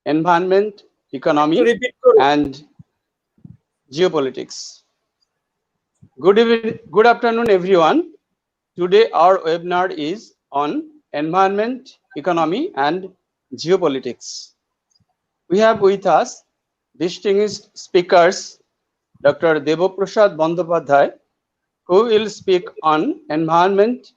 environment, economy, and geopolitics. Good afternoon, everyone. Today, our webinar is on environment, economy, and geopolitics. We have with us distinguished speakers, Dr. Debaprasad Bandyopadhyay, who will speak on environment,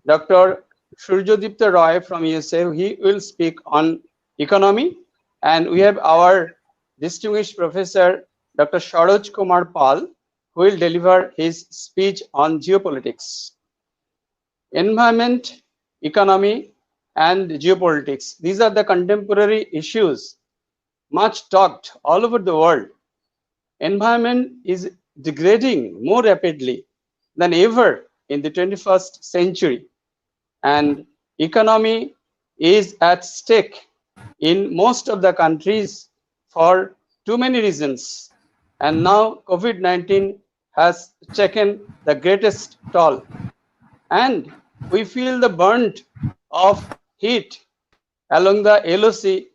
Dr. Surjodipta Roy from USA, he will speak on economy, and we have our distinguished professor, Dr. Sharoj Kumar Pal, who will deliver his speech on geopolitics. Environment, economy, and geopolitics. These are the contemporary issues much talked all over the world. Environment is degrading more rapidly than ever in the 21st century, and economy is at stake in most of the countries for too many reasons. And now COVID-19 has taken the greatest toll, and we feel the burnt of heat along the LOC,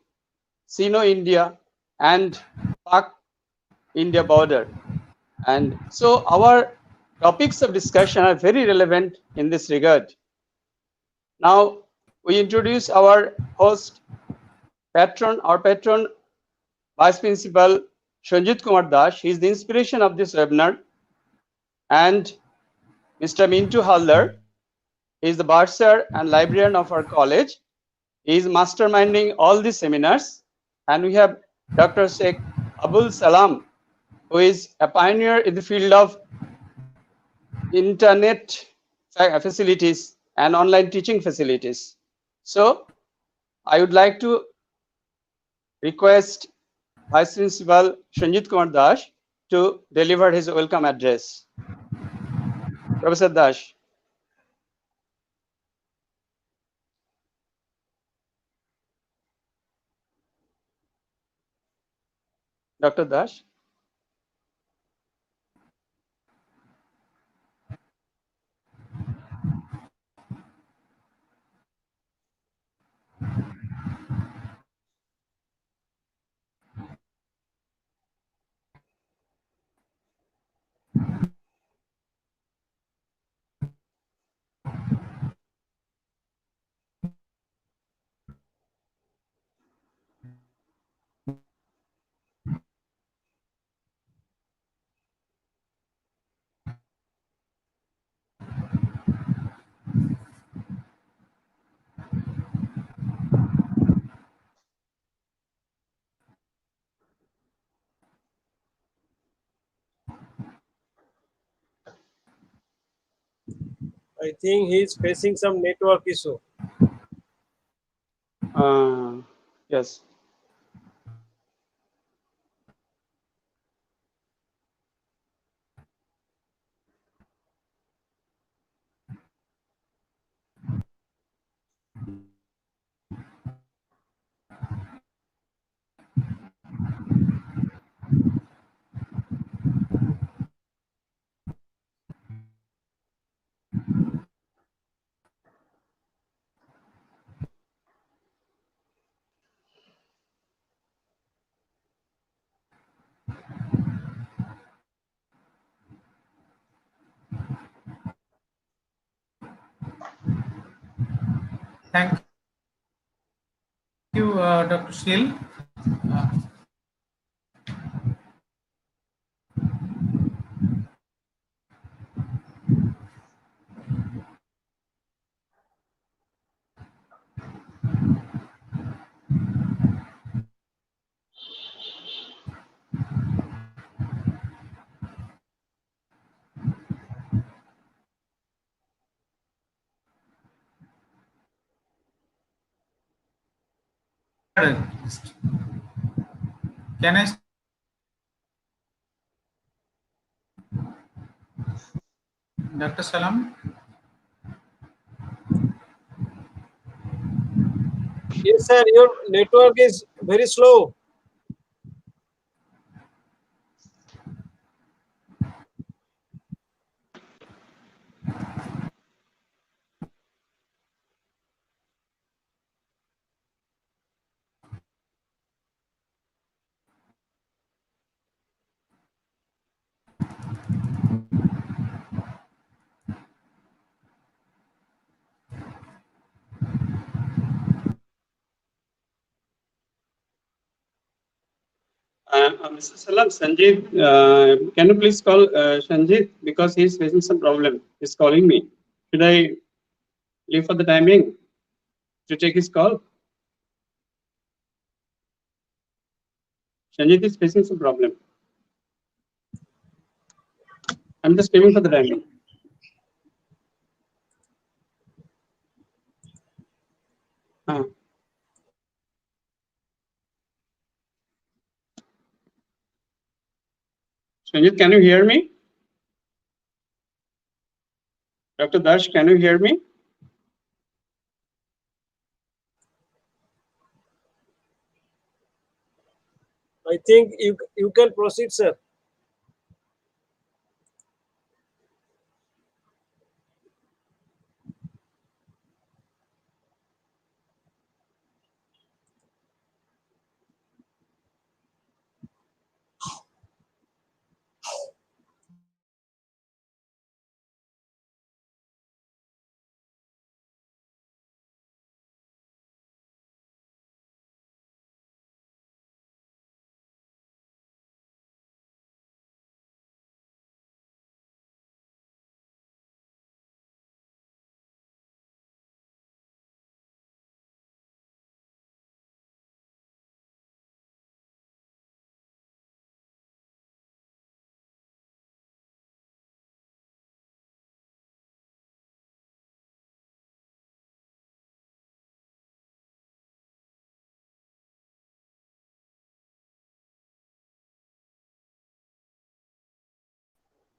Sino India, and Pak India border. And so our topics of discussion are very relevant in this regard. Now we introduce our host, our patron, Vice Principal Sanjit Kumar Das. He is the inspiration of this webinar. And Mr. Mintu Halder is the bursar and librarian of our college. He is masterminding all these seminars. And we have Dr. Sheikh Abul Salam, who is a pioneer in the field of internet facilities and online teaching facilities. So I would like to request Vice Principal Sanjit Kumar Das to deliver his welcome address. Professor Das. Dr. Das. I think he is facing some network issue. Yes. Thank you, Dr. Shil. Can I? Dr. Salam? Yes, sir, your network is very slow. Mr. Salam, Sanjit, can you please call Sanjit because he's facing some problem. He's calling me. Should I leave for the timing to take his call? Sanjit is facing some problem. I'm just leaving for the timing. Uh, Sanjit, can you hear me? Dr. Dash, can you hear me? I think you can proceed, sir.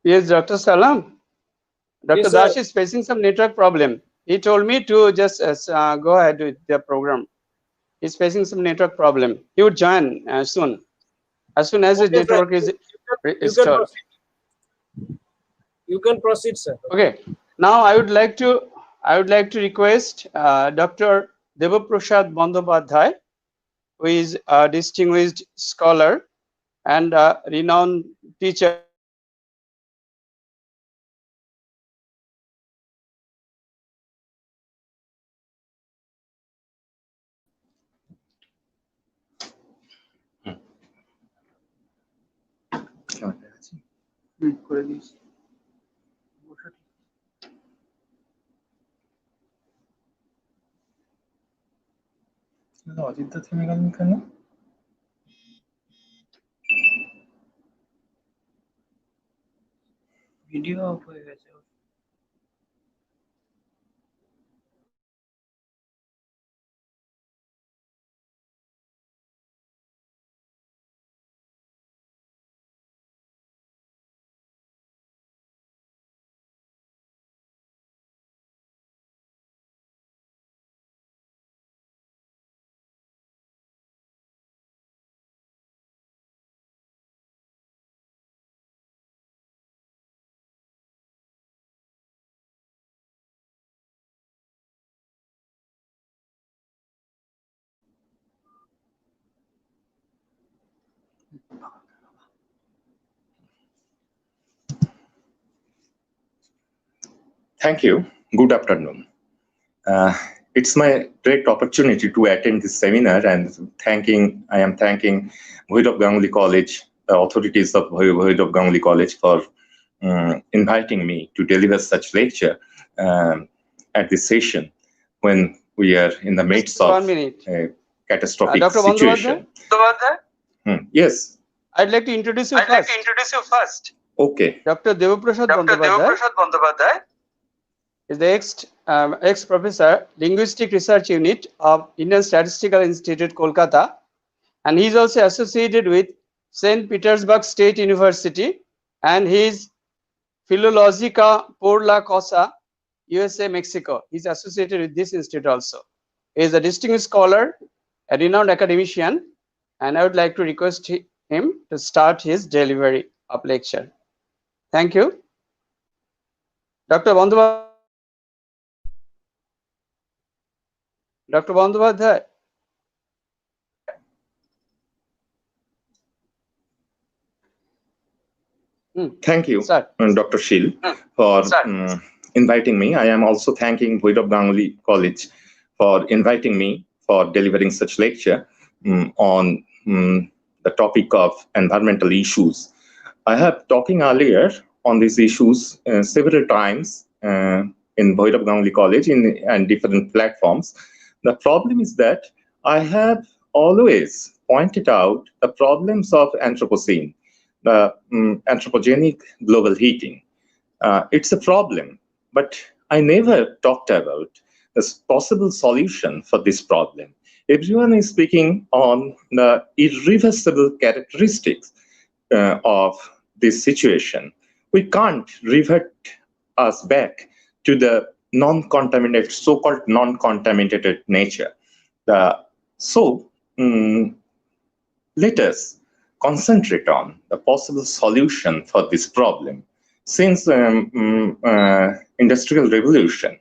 Yes, Dr. Salam. Dr. Yes, Dash sir. is facing some network problem. He told me to just go ahead with the program. He's facing some network problem. He would join soon. As soon as his Okay, sir. network is You can restored. proceed. You can proceed, sir. Okay. Now I would like to request Dr. Debaprasad Bandyopadhyay, who is a distinguished scholar and a renowned teacher. অজিতদা থেমে গেলেন কেন? Video of হয়ে গেছে। Thank you. Good afternoon. It's my great opportunity to attend this seminar, and I am thanking Bhairav Ganguly College, the authorities of Bhairav Ganguly College for inviting me to deliver such lecture at this session when we are in the midst of a catastrophic Dr. situation. Yes. I'd like to introduce you first. Okay. Dr. Debaprasad Bandyopadhyay is the ex-professor, Linguistic Research Unit of Indian Statistical Institute, Kolkata, and he is also associated with St. Petersburg State University, and he is Filologica por la Cosa, USA, Mexico. He is associated with this institute also. He is a distinguished scholar, a renowned academician, and I would like to request him to start his delivery of lecture. Thank you. Dr. Bandyopadhyay. Dr. Bandyopadhyay. Thank you, Sir. Dr. Shil, for inviting me. I am also thanking Bhairav Ganguly College for inviting me for delivering such lecture on the topic of environmental issues. I have talking earlier on these issues several times in Bhairav Ganguly College and different platforms. The problem is that I have always pointed out the problems of Anthropocene, the anthropogenic global heating. It's a problem, but I never talked about the possible solution for this problem. Everyone is speaking on the irreversible characteristics of this situation. We can't revert us back to the non-contaminated, so-called non-contaminated nature. So let us concentrate on the possible solution for this problem. Since industrial revolution,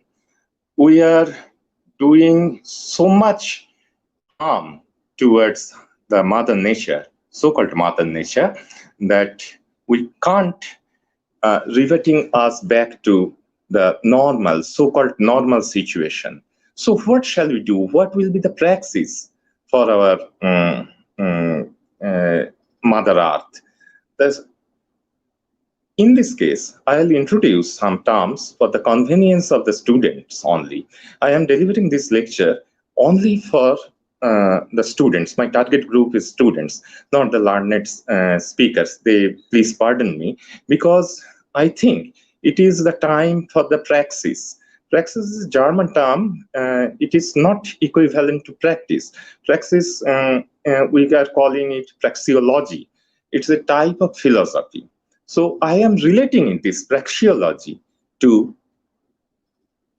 we are doing so much harm towards the mother nature, so-called mother nature, that we can't reverting us back to the normal, so-called normal situation. So what shall we do? What will be the praxis for our Mother Earth? There's, in this case, I'll introduce some terms for the convenience of the students only. I am delivering this lecture only for the students. My target group is students, not the learned speakers. Please pardon me, because I think it is the time for the praxis. Praxis is a German term. It is not equivalent to practice. Praxis, we are calling it praxeology. It's a type of philosophy. So I am relating this praxeology to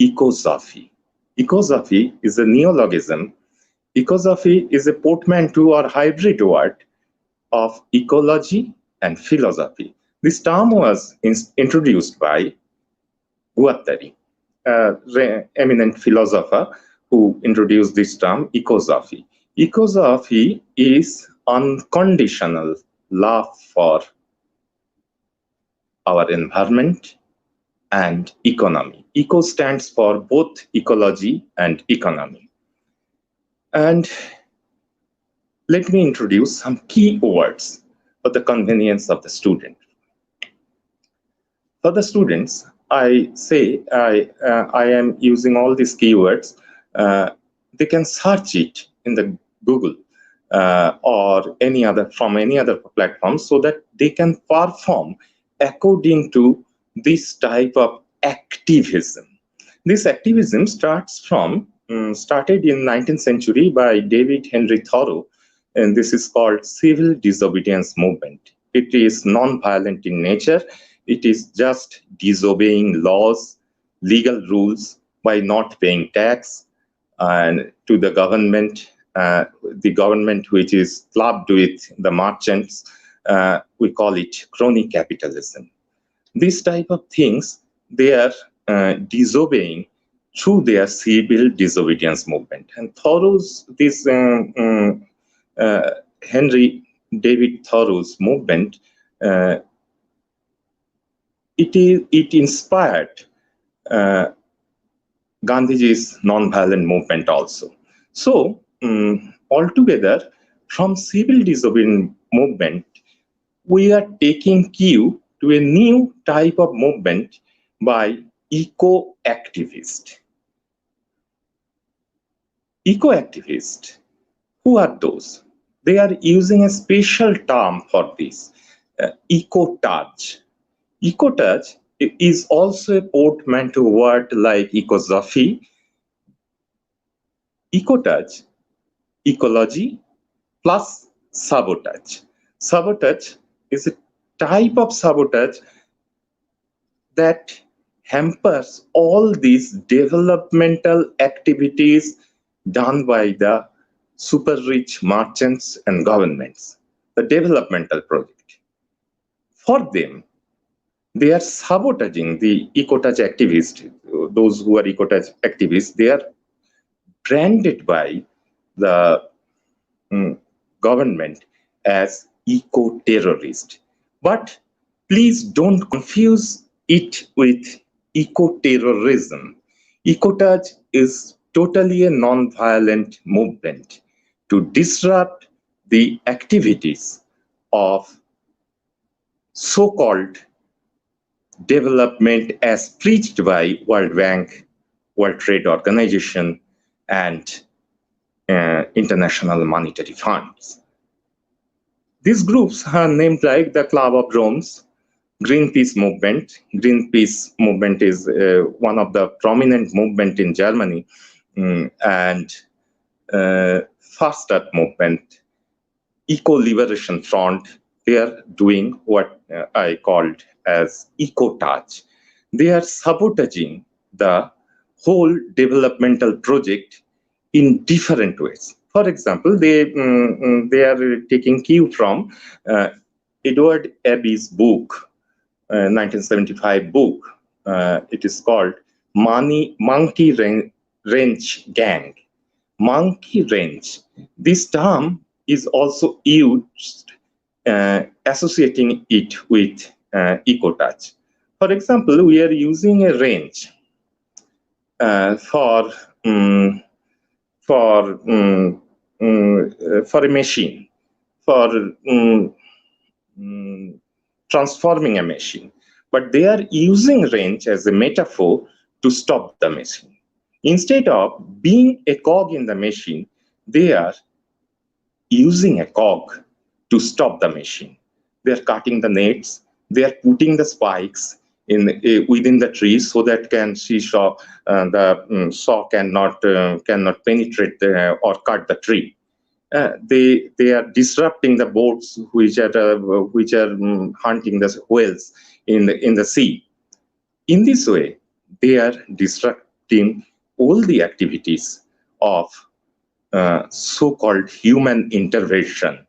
ecosophy. Ecosophy is a neologism. Ecosophy is a portmanteau or hybrid word of ecology and philosophy. This term was introduced by Guattari, an eminent philosopher who introduced this term, ecosophy. Ecosophy is unconditional love for our environment and economy. Eco stands for both ecology and economy. And let me introduce some key words for the convenience of the student. For the students, I say I am using all these keywords. They can search it in the Google or from any other platform, so that they can perform according to this type of activism. This activism started in 19th century by David Henry Thoreau, and this is called civil disobedience movement. It is non-violent in nature. It is just disobeying laws, legal rules by not paying tax and to the government which is clubbed with the merchants. We call it crony capitalism. These type of things, they are disobeying through their civil disobedience movement. And Henry David Thoreau's movement, it inspired Gandhiji's non-violent movement also. So altogether, from civil disobedience movement, we are taking cue to a new type of movement by eco-activists. Eco-activists, who are those? They are using a special term for this, eco-touch. Eco-touch is also a portmanteau word like ecosophy. Eco-touch, ecology plus sabotage. Sabotage is a type of sabotage that hampers all these developmental activities done by the super rich merchants and governments, the developmental project. For them, they are sabotaging the eco-touch activists. Those who are eco-touch activists, they are branded by the government as eco-terrorist. But please don't confuse it with eco-terrorism. Eco-touch is totally a non-violent movement to disrupt the activities of so-called development as preached by World Bank, World Trade Organization, and International Monetary Funds. These groups are named like the Club of Rome's Greenpeace movement. Greenpeace movement is one of the prominent movement in Germany, and First Earth movement, Eco Liberation Front. They are doing what I called as eco-touch. They are sabotaging the whole developmental project in different ways. For example, they are taking cue from Edward Abbey's book, 1975 book. It is called Monkey Wrench Gang. Monkey wrench. This term is also used associating it with eco-touch. For example, we are using a wrench for a machine, for transforming a machine, but they are using wrench as a metaphor to stop the machine. Instead of being a cog in the machine, they are using a cog to stop the machine. They are cutting the nets. They are putting the spikes within the tree so that the saw cannot penetrate or cut the tree. They are disrupting the boats which are hunting the whales in the sea. In this way, they are disrupting all the activities of so-called human intervention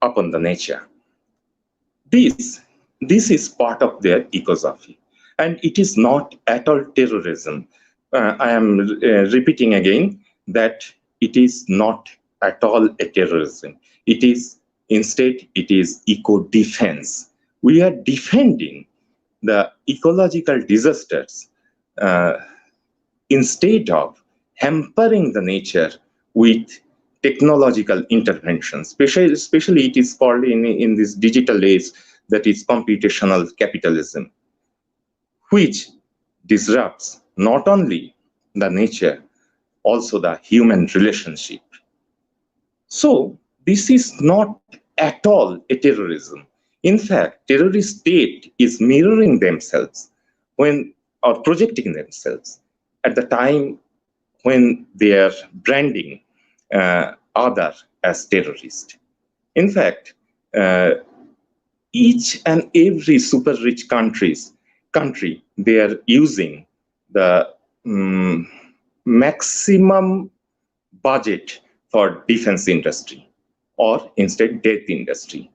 upon the nature. This is part of their ecosophy, and it is not at all terrorism. I am repeating again that it is not at all a terrorism. Instead, it is eco-defense. We are defending the ecological disasters instead of hampering the nature with technological interventions. Especially it is called in this digital age, that is computational capitalism, which disrupts not only the nature, also the human relationship. So this is not at all a terrorism. In fact, terrorist state is mirroring themselves or projecting themselves at the time when they are branding other as terrorist. In fact, each and every super rich country, they are using the maximum budget for defense industry, or instead death industry.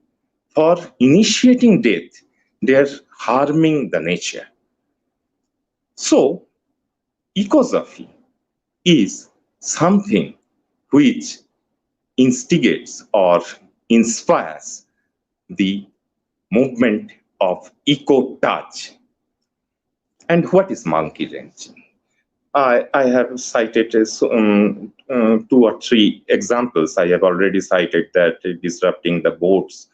For initiating death, they are harming the nature. So, ecosophy is something which instigates or inspires the movement of eco-touch. And what is monkey wrenching? I have cited 2 or 3 examples. I have already cited that disrupting the boats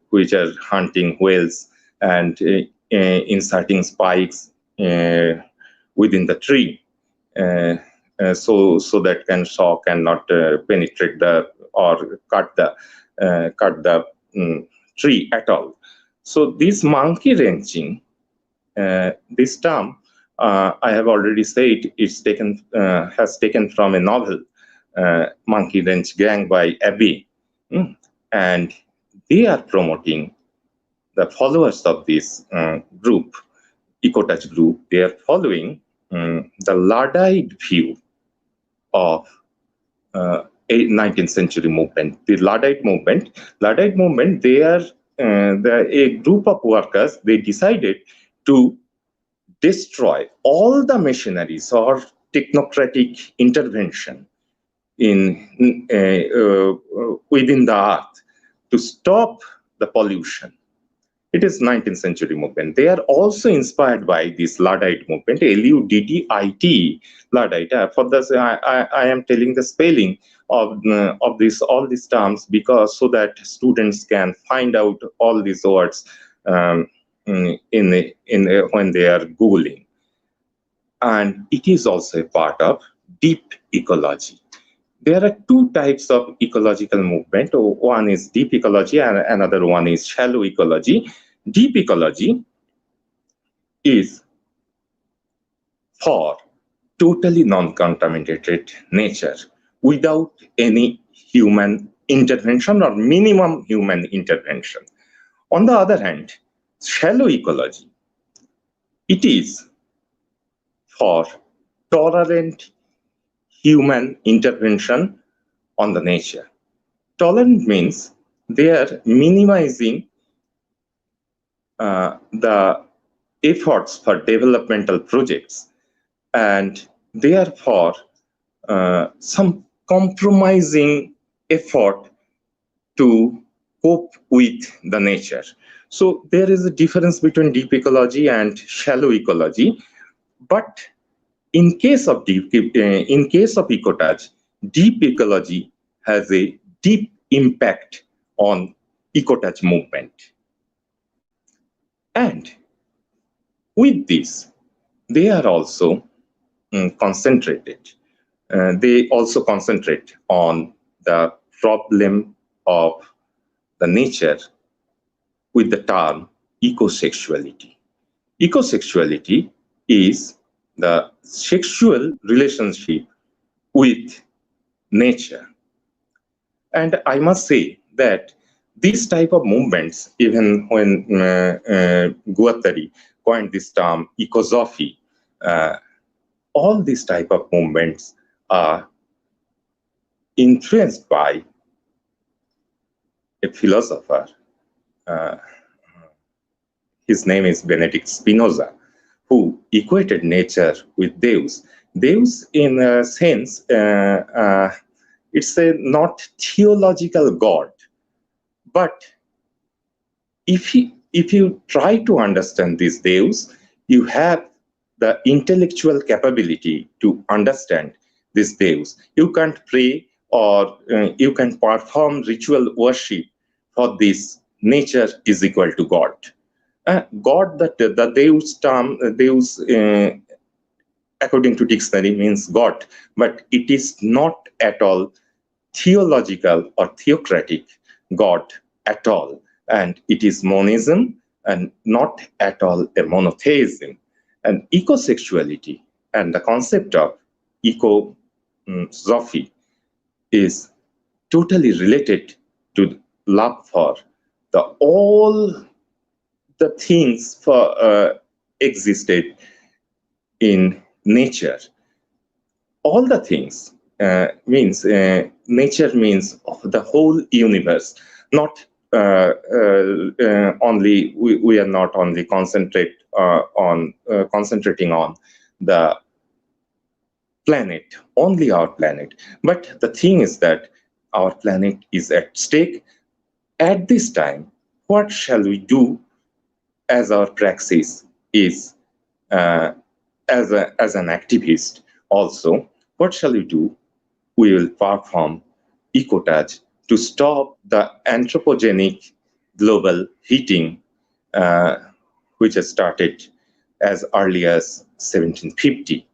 which are hunting whales and inserting spikes within the tree so that saw cannot penetrate or cut the tree at all. So this monkey wrenching, this term, I have already said, has taken from a novel, Monkey Wrench Gang by Abbey, and they are promoting the followers of this group, EcoTouch group. They are following the Luddite view of 19th century movement. The Luddite movement, they are a group of workers. They decided to destroy all the machineries or technocratic intervention within the earth to stop the pollution. It is 19th century movement. They are also inspired by this Luddite movement, Luddite, Luddite. For this, I am telling the spelling of this all these terms because so that students can find out all these words when they are googling. And it is also a part of deep ecology. There are two types of ecological movement. One is deep ecology and another one is shallow ecology. Deep ecology is for totally non-contaminated nature without any human intervention or minimum human intervention. On the other hand, shallow ecology, it is for tolerant human intervention on the nature. Tolerant means they are minimizing the efforts for developmental projects, and therefore some compromising effort to cope with the nature. So there is a difference between deep ecology and shallow ecology. But in case of ecotouch, deep ecology has a deep impact on ecotouch movement. And with this, they are also concentrated. They also concentrate on the problem of the nature with the term ecosexuality. Ecosexuality is the sexual relationship with nature. And I must say that these type of movements, even when Guattari coined this term ecosophy, all these type of movements are influenced by a philosopher. His name is Benedict Spinoza, who equated nature with Deus. Deus, in a sense, it's a not theological God, but if you try to understand this Deus, you have the intellectual capability to understand this Deus. You can't pray or you can perform ritual worship for this nature is equal to God. God, the Deus term, Deus, according to dictionary, means God, but it is not at all theological or theocratic God at all. And it is monism and not at all a monotheism. And ecosexuality and the concept of ecosophy is totally related to love for all the things for existed in nature. All the things means nature means of the whole universe, not only we are not only concentrating on the planet, only our planet, but the thing is that our planet is at stake. At this time, what shall we do as our praxis is as an activist also? What shall we do? We will perform ecotouch to stop the anthropogenic global heating, which has started as early as 1750,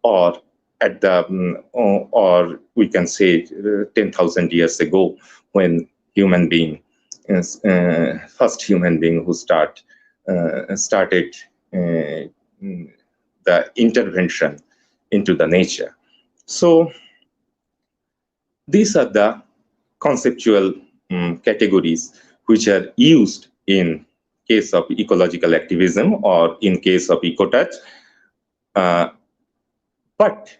or at the or we can say 10,000 years ago, when human being, first human being who started the intervention into the nature. So these are the conceptual categories which are used in case of ecological activism or in case of ecotouch. But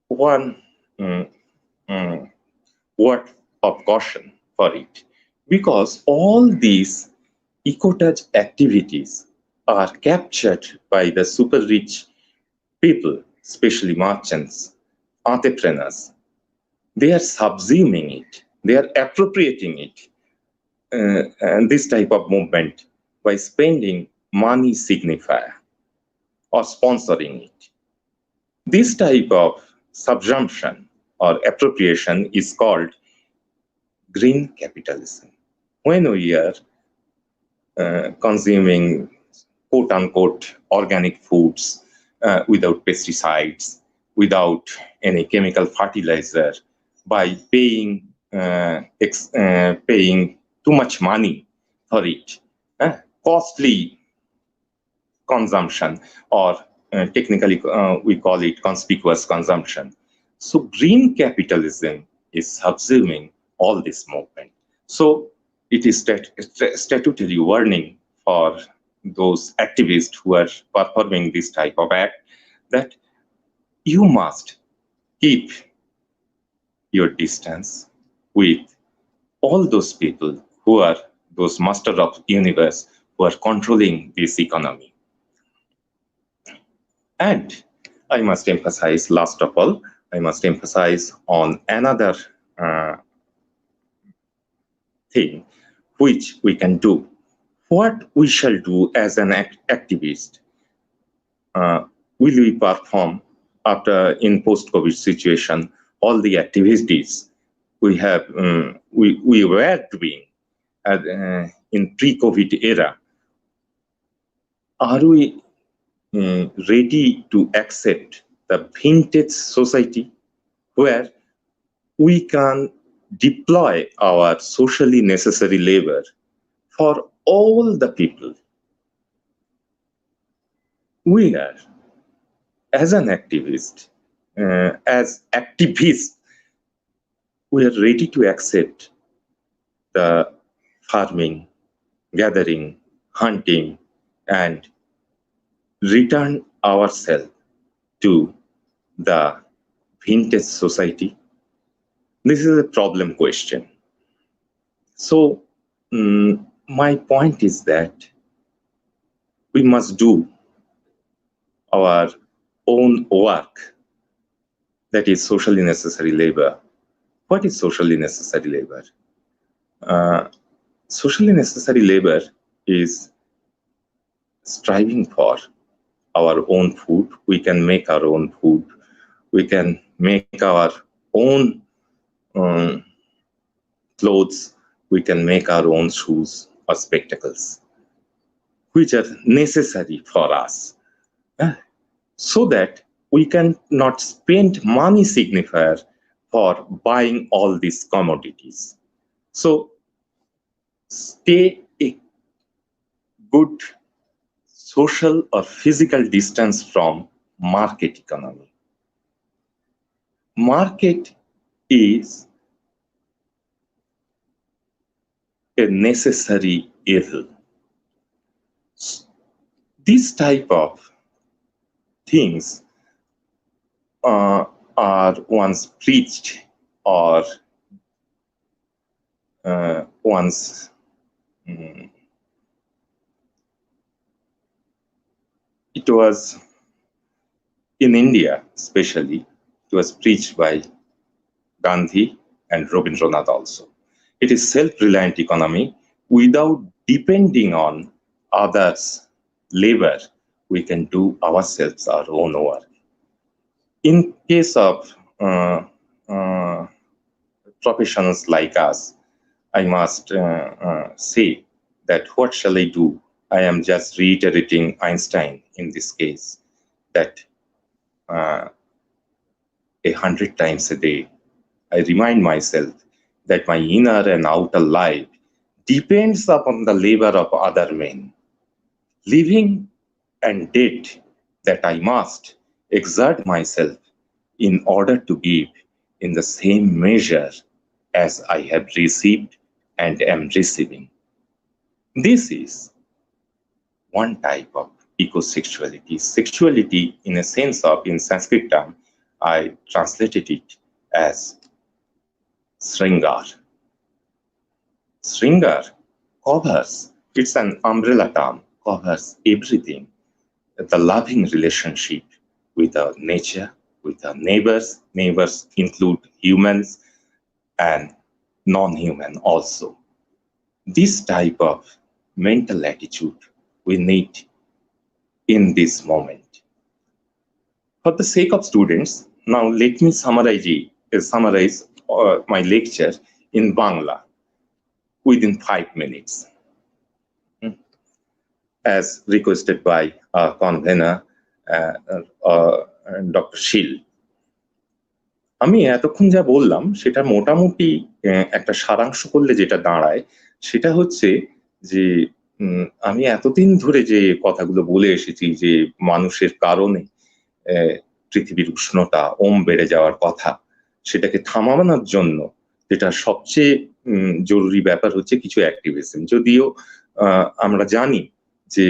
one word of caution for it, because all these ecotouch activities are captured by the super rich people, especially merchants, entrepreneurs. They are subsuming it, they are appropriating it and this type of movement by spending money signifier or sponsoring it. This type of subsumption or appropriation is called green capitalism. When we are consuming quote unquote organic foods without pesticides, without any chemical fertilizer, by paying too much money for it, costly consumption, or technically we call it conspicuous consumption. So green capitalism is subsuming all this movement. So it is statutory warning for those activists who are performing this type of act that you must keep your distance with all those people who are those master of universe who are controlling this economy. And I must emphasize, last of all, I must emphasize on another thing which we can do. What we shall do as an activist? Will we perform after in post-COVID situation all the activities we have we were doing in pre-COVID era? Are we ready to accept the vintage society where we can deploy our socially necessary labor for all the people? We are, as an activist, as activists, we are ready to accept the farming, gathering, hunting, and return ourselves to the vintage society? This is a problem question. So my point is that we must do our own work, that is socially necessary labor. What is socially necessary labor? Socially necessary labor is striving for our own food. We can make our own food. We can make our own clothes. We can make our own shoes or spectacles, which are necessary for us, so that we can not spend money signifier for buying all these commodities. So stay a good social or physical distance from market economy. Market is a necessary evil. These type of things are once preached or once it was in India, especially, it was preached by Gandhi and Rabindranath also. It is self-reliant economy. Without depending on others' labor, we can do ourselves our own work. In case of professions like us, I must say that what shall I do? I am just reiterating Einstein in this case, that 100 times a day, I remind myself that my inner and outer life depends upon the labor of other men. Living and dead, that I must exert myself in order to give in the same measure as I have received and am receiving. This is one type of ecosexuality. Sexuality, in a sense of, in Sanskrit term, I translated it as Sringar. Sringar covers, it's an umbrella term, covers everything. The loving relationship with our nature, with our neighbors. Neighbors include humans and non-human also. This type of mental attitude we need in this moment. For the sake of students, now let me summarize my lecture in Bangla within 5 minutes, as requested by our convener, Dr. Shil. আমি এতক্ষণ যা বললাম সেটা মোটামুটি একটা সারাংশ করলে যেটা দাঁড়ায় সেটা হচ্ছে যে আমি এতদিন ধরে যে কথাগুলো বলে এসেছি যে মানুষের কারণে পৃথিবীর উষ্ণতা বেড়ে যাওয়ার কথা, সেটাকে থামানোর জন্য যেটা সবচেয়ে জরুরি ব্যাপার হচ্ছে কিছু অ্যাক্টিভিজম। যদিও আমরা জানি যে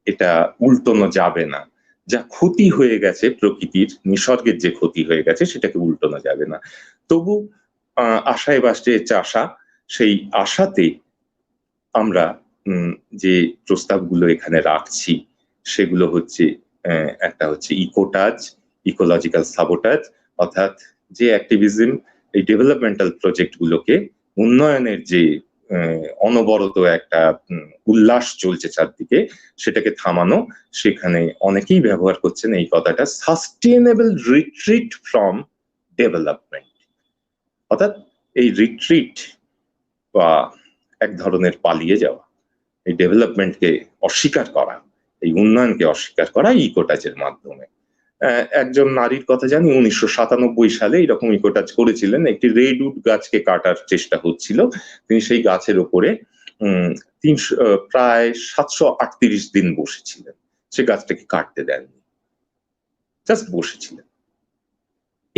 এটা উল্টানো যাবে না, যা ক্ষতি হয়ে গেছে প্রকৃতির নিসর্গের যে ক্ষতি হয়ে গেছে সেটাকে উল্টানো যাবে না। তবু আশায় বাসে চাষা, সেই আশাতে আমরা যে প্রস্তাবগুলো এখানে রাখছি সেগুলো হচ্ছে একটা হচ্ছে ইকোটাজ, ইকোলজিক্যাল সাবোটাজ, অর্থাৎ যে অ্যাক্টিভিজম এই ডেভেলপমেন্টাল প্রজেক্টগুলোকে, উন্নয়নের যে অনবরত একটা উল্লাস চলছে চারদিকে, সেটাকে থামানো। সেখানে অনেকেই ব্যবহার করছেন এই কথাটা, সাস্টেনেবল রিট্রিট ফ্রম ডেভেলপমেন্ট। অর্থাৎ এই রিট্রিট বা এক ধরনের পালিয়ে যাওয়া, এই ডেভেলপমেন্টকে অস্বীকার করা, এই উন্নয়নকে অস্বীকার করা ইকোটাচের মাধ্যমে। একজন নারীর কথা জানি 1997 সালে এরকম ইকোটাচ করেছিলেন। একটি রেডউড গাছকে কাটার চেষ্টা হচ্ছিল, তিনি সেই গাছের ওপরে প্রায় 738 দিন বসেছিলেন, সে গাছটাকে কাটতে দেননি, জাস্ট বসেছিলেন।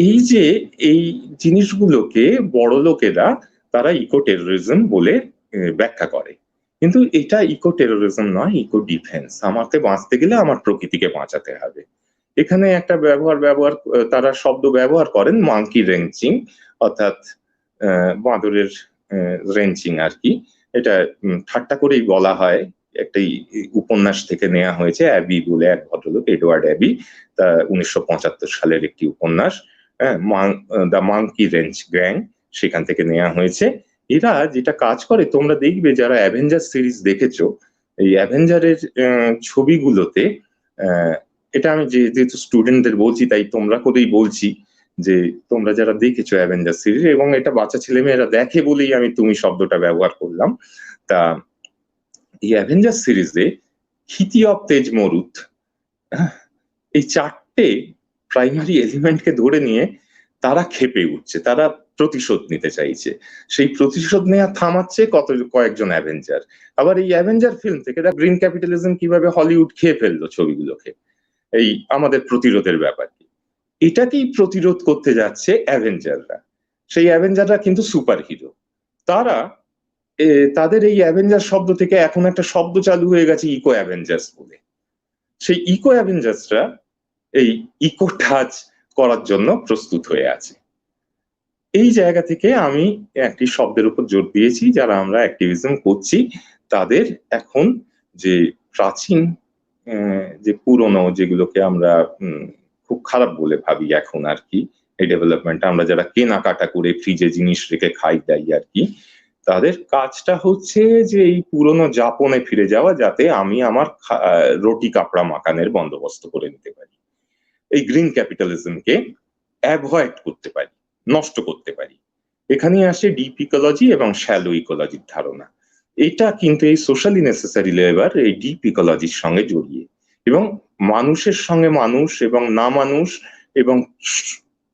এই যে এই জিনিসগুলোকে বড় লোকেরা তারা ইকো টেরোরিজম বলে ব্যাখ্যা করে, কিন্তু এটা ইকো টেরোরিজম নয়, ইকো ডিফেন্স। আমাকে বাঁচতে গেলে আমার প্রকৃতিকে বাঁচাতে হবে। এখানে একটা তারা শব্দ ব্যবহার করেন মাঙ্কি রেঞ্চিং, অর্থাৎ বাঁদরের রেঞ্চিং আর কি। এটা ঠাট্টা করেই বলা হয়, একটি উপন্যাস থেকে নেওয়া হয়েছে, অ্যাবি বলে এক ভদ্রলোক, এডওয়ার্ড অ্যাবি, তা 1975 সালের একটি উপন্যাস, দ্য মাঙ্কি রেঞ্চ গ্যাং, সেখান থেকে নেওয়া হয়েছে। এরা যেটা কাজ করে, তোমরা দেখবে যারা অ্যাভেঞ্জার সিরিজ দেখেছো, এই অ্যাভেঞ্জারের ছবিগুলোতে, এটা আমি যেহেতু স্টুডেন্টদের বলছি তাই তোমরা করেই বলছি, যে তোমরা যারা দেখেছো অ্যাভেঞ্জার সিরিজ, এবং এটা বাচ্চা ছেলে মেয়েরা দেখে বলেই আমি তুমি শব্দটা ব্যবহার করলাম। তা এই অ্যাভেঞ্জার সিরিজে হিতি অফ তেজ মরুত, এই 4টে প্রাইমারি এলিমেন্টকে ধরে নিয়ে তারা ক্ষেপে উঠছে, তারা প্রতিশোধ নিতে চাইছে। সেই প্রতিশোধ নেওয়া থামাচ্ছে কয়েকজন অ্যাভেঞ্জার। আবার এই অ্যাভেঞ্জার ফিল্ম থেকে গ্রিন ক্যাপিটালিজম কিভাবে হলিউড খেয়ে ফেললো ছবিগুলোকে, এই আমাদের প্রতিরোধের ব্যাপার কি, এটাকেই প্রতিরোধ করতে যাচ্ছে অ্যাভেঞ্জাররা। সেই অ্যাভেঞ্জাররা কিন্তু সুপার হিরো। তারা তাদের এই অ্যাভেঞ্জার শব্দ থেকে এখন একটা শব্দ চালু হয়ে গেছে ইকো অ্যাভেঞ্জার্স বলে। সেই ইকো অ্যাভেঞ্জার্সরা এই ইকো টাচ করার জন্য প্রস্তুত হয়ে আছে। এই জায়গা থেকে আমি একটি শব্দের উপর জোর দিয়েছি, যারা আমরা অ্যাক্টিভিজম করছি তাদের এখন যে প্রাচীন যে পুরনো, যেগুলোকে আমরা খুব খারাপ বলে ভাবি এখন আর কি, এই ডেভেলপমেন্ট আমরা যারা কেনাকাটা করে ফ্রিজে জিনিস রেখে খাই দাই আর কি, তাদের কাজটা হচ্ছে যে এই পুরনো যাপনে ফিরে যাওয়া, যাতে আমি আমার রুটি কাপড়া মাকানের বন্দোবস্ত করে নিতে পারি, এই গ্রিন ক্যাপিটালিজমকে অ্যাভয়েড করতে পারি, নষ্ট করতে পারি। এখানে আসে ডিপ ইকোলজি এবং শ্যালো ইকোলজির ধারণা। এটা কিন্তু এই সোশ্যালি নেসেসারি লেবার এই ডিপ ইকোলজির সঙ্গে জড়িয়ে, এবং মানুষের সঙ্গে মানুষ এবং না মানুষ এবং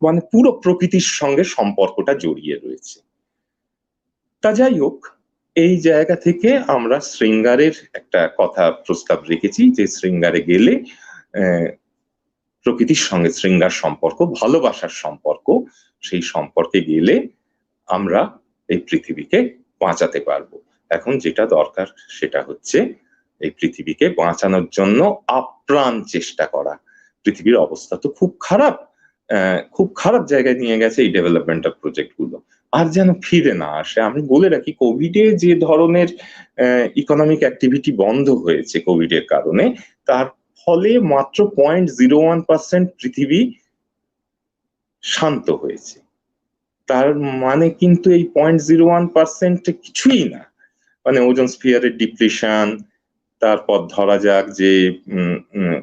মানে পুরো প্রকৃতির সঙ্গে সম্পর্কটা জড়িয়ে রয়েছে। তা যাই হোক, এই জায়গা থেকে আমরা শৃঙ্গারের একটা কথা প্রস্তাব রেখেছি, যে শৃঙ্গারে গেলে প্রকৃতির সঙ্গে শৃঙ্গার সম্পর্ক, ভালোবাসার সম্পর্ক, সেই সম্পর্কে গেলে আমরা এই পৃথিবীকে বাঁচাতে পারবো। এখন যেটা দরকার সেটা হচ্ছে এই পৃথিবীকে বাঁচানোর জন্য আপ্রাণ চেষ্টা করা। পৃথিবীর অবস্থা তো খুব খারাপ জায়গায় নিয়ে গেছে এই ডেভেলপমেন্টাল প্রজেক্ট গুলো, আর যেন ফিরে না আসে। আমি বলে রাখি, কোভিডে যে ধরনের ইকোনমিক অ্যাক্টিভিটি বন্ধ হয়েছে কোভিড এর কারণে, তার ফলে মাত্র 0.01% পৃথিবী শান্ত হয়েছে। তার মানে কিন্তু এই 0.01% কিছুই না। মানে ওজোন স্ফিয়ারের ডিপ্লিশন, তারপর ধরা যাক যে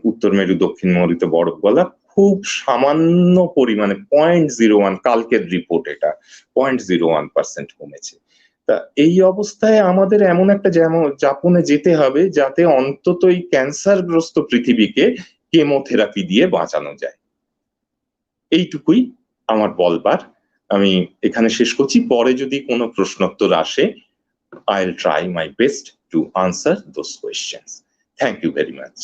উত্তর মেরু দক্ষিণ মেরুতে বরফ গলা খুব সামান্য পরিমাণে 0.01, কালকের রিপোর্ট এটা 0.01% কমেছে। তা এই অবস্থায় আমাদের এমন একটা যাপনে যেতে হবে যাতে অন্তত এই ক্যান্সারগ্রস্ত পৃথিবীকে কেমোথেরাপি দিয়ে বাঁচানো যায়। এইটুকুই আমার বলবার, আমি এখানে শেষ করছি। পরে যদি কোনো প্রশ্নোত্তর আসে, I'll try my best to answer those questions. Thank you very much.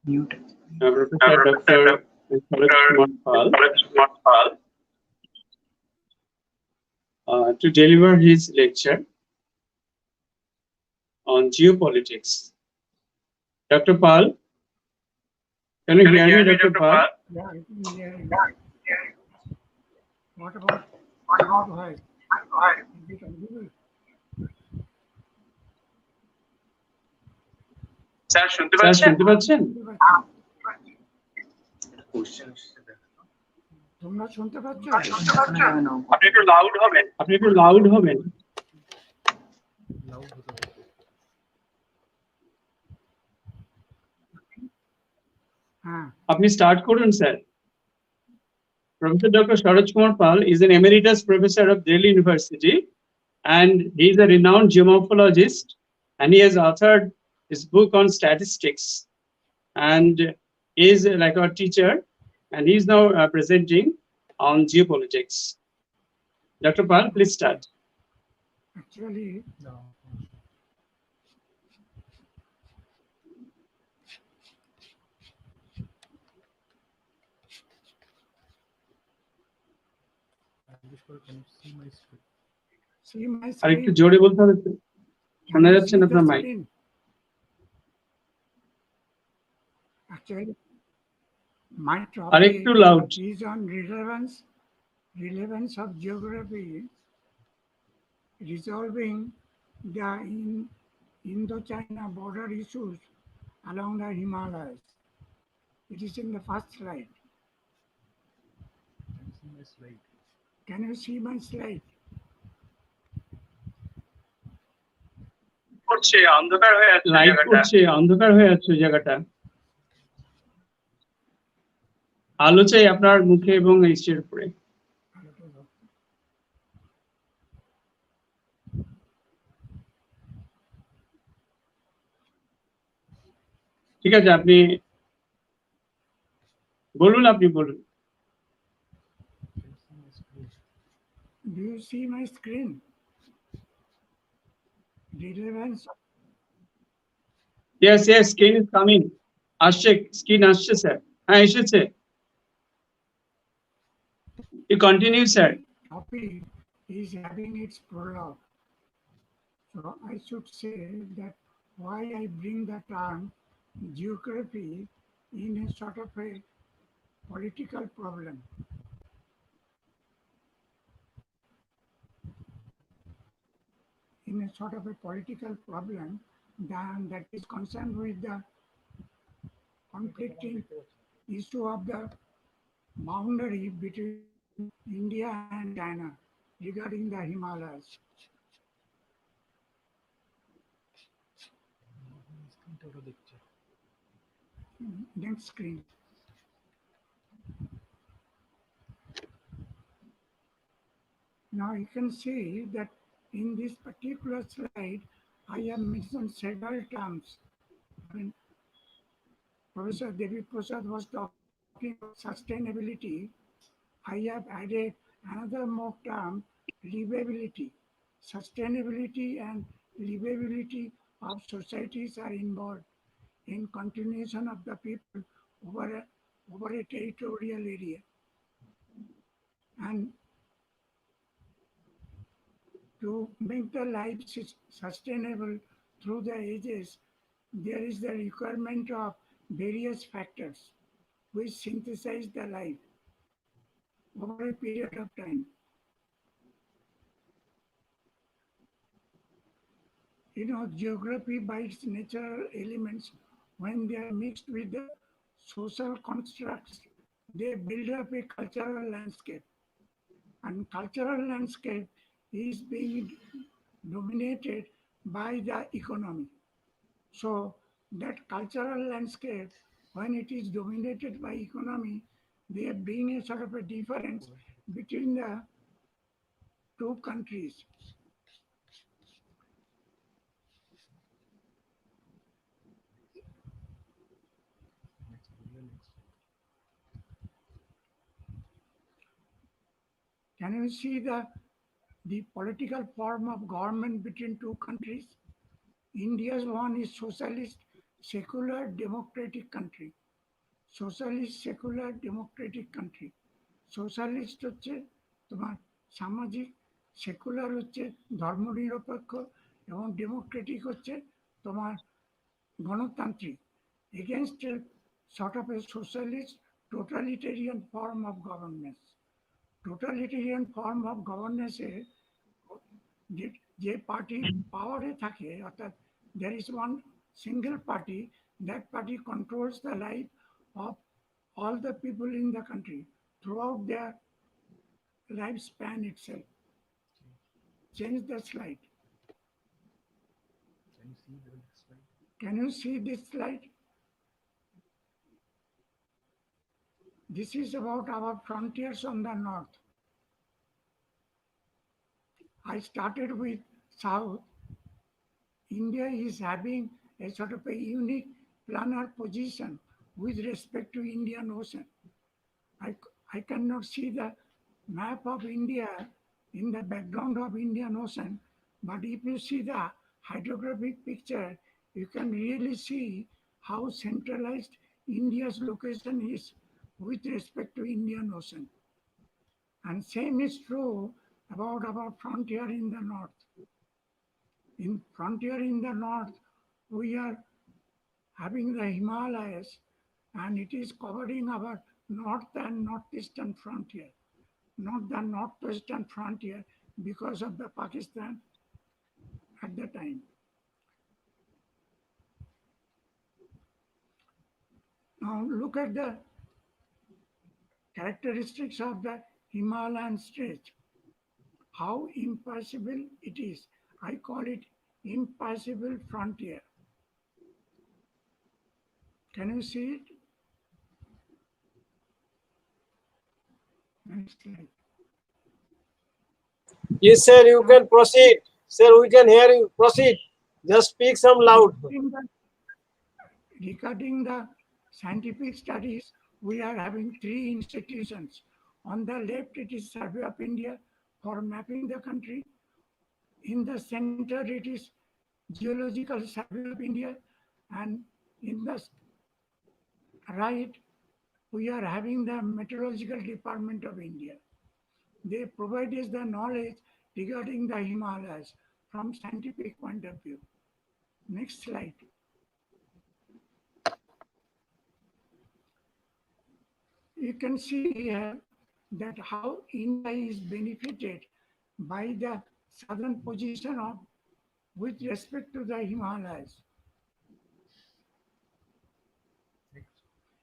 Mute. Professor Dr. Kumar Pal to deliver his lecture on geopolitics. Dr. Pal, can you hear me, Dr. Pal? Yeah, I can hear you. What about voice? Is it audible? Sir শুনতে পাচ্ছেন? তোমরা শুনতে পাচ্ছ? আপনি একটু loud হবেন। হ্যাঁ, আপনি স্টার্ট করুন sir. Professor Dr. Sharaj Kumar Pal is an emeritus professor of Delhi University, and he is a renowned geomorphologist, and he has authored his book on statistics, and is like our teacher, and he is now presenting on geopolitics. Dr. Pal, please start. actually, see my আর একটু screen. জোরে বলতে হবে তো, Can শোনা you যাচ্ছে see না the আপনার mic. screen? Actually, my আর topic একটু loud. is on relevance of geography resolving the Indo-China border issues along the Himalayas. It is in the first slide. Can you see my slide? Light করছে, অন্ধকার হয়ে আছে ওই জায়গাটা। আলো চাই আপনার মুখে এবং স্টের উপরে। ঠিক আছে, আপনি বলুন। Do you see my screen? Relevance. Yes, screen is coming. আসছে, স্ক্রিন আসছে স্যার। হ্যাঁ, এসেছে। You continue, sir. Topic is having its prologue. So I should say that why I bring the term geography in a sort of a political problem. In a sort of a political problem that is concerned with the conflicting issue of the boundary between India and China regarding the Himalayas. Next screen. Now you can see that in this particular slide, I have mentioned several terms. When Professor Devi Prasad was talking about sustainability, I have added another more term, livability. Sustainability and livability of societies are involved in continuation of the people over a territorial area. And to make the life sustainable through the ages, there is the requirement of various factors which synthesize the life over a period of time. geography by its natural elements, when they are mixed with the social constructs, they build up a cultural landscape. And cultural landscape is being dominated by the economy. So that cultural landscape, when it is dominated by economy, there being a sort of a difference between the two countries. Can you see the political form of government between two countries? India's one is socialist, secular, democratic country. Socialist, secular, democratic country. Socialist হচ্ছে তোমার সামাজিক, secular হচ্ছে ধর্মনিরপেক্ষ, এবং Democratic হচ্ছে তোমার গণতান্ত্রিক, against A sort of a socialist totalitarian form of governance. Totalitarian form of governance এ যে পার্টি পাওয়ারে থাকে, অর্থাৎ there is one single party, that party controls the life of all the people in the country throughout their lifespan itself. Change the slide. Can you see this slide? This is about our frontiers on the north. I started with south. India is having a sort of a unique planar position with respect to Indian Ocean. I cannot see the map of India in the background of Indian Ocean, but if you see the hydrographic picture, you can really see how centralized India's location is with respect to Indian Ocean. And same is true about our frontier in the north. In frontier in the north, we are having the Himalayas, and it is covering our north and northeastern frontier, not the northwestern frontier because of the Pakistan at the time. Now look at the characteristics of the Himalayan stretch, how impassable it is. I call it impassable frontier. Can you see it? Next slide. Yes, sir, you can proceed. Sir, we can hear you. Proceed. Just speak some loud. Regarding the scientific studies, we are having three institutions. On the left, it is Survey of India for mapping the country. In the center, it is Geological Survey of India. And in the right, we are having the Meteorological Department of India. They provide us the knowledge regarding the Himalayas from scientific point of view. Next slide. You can see here that how India is benefited by the southern position of with respect to the Himalayas.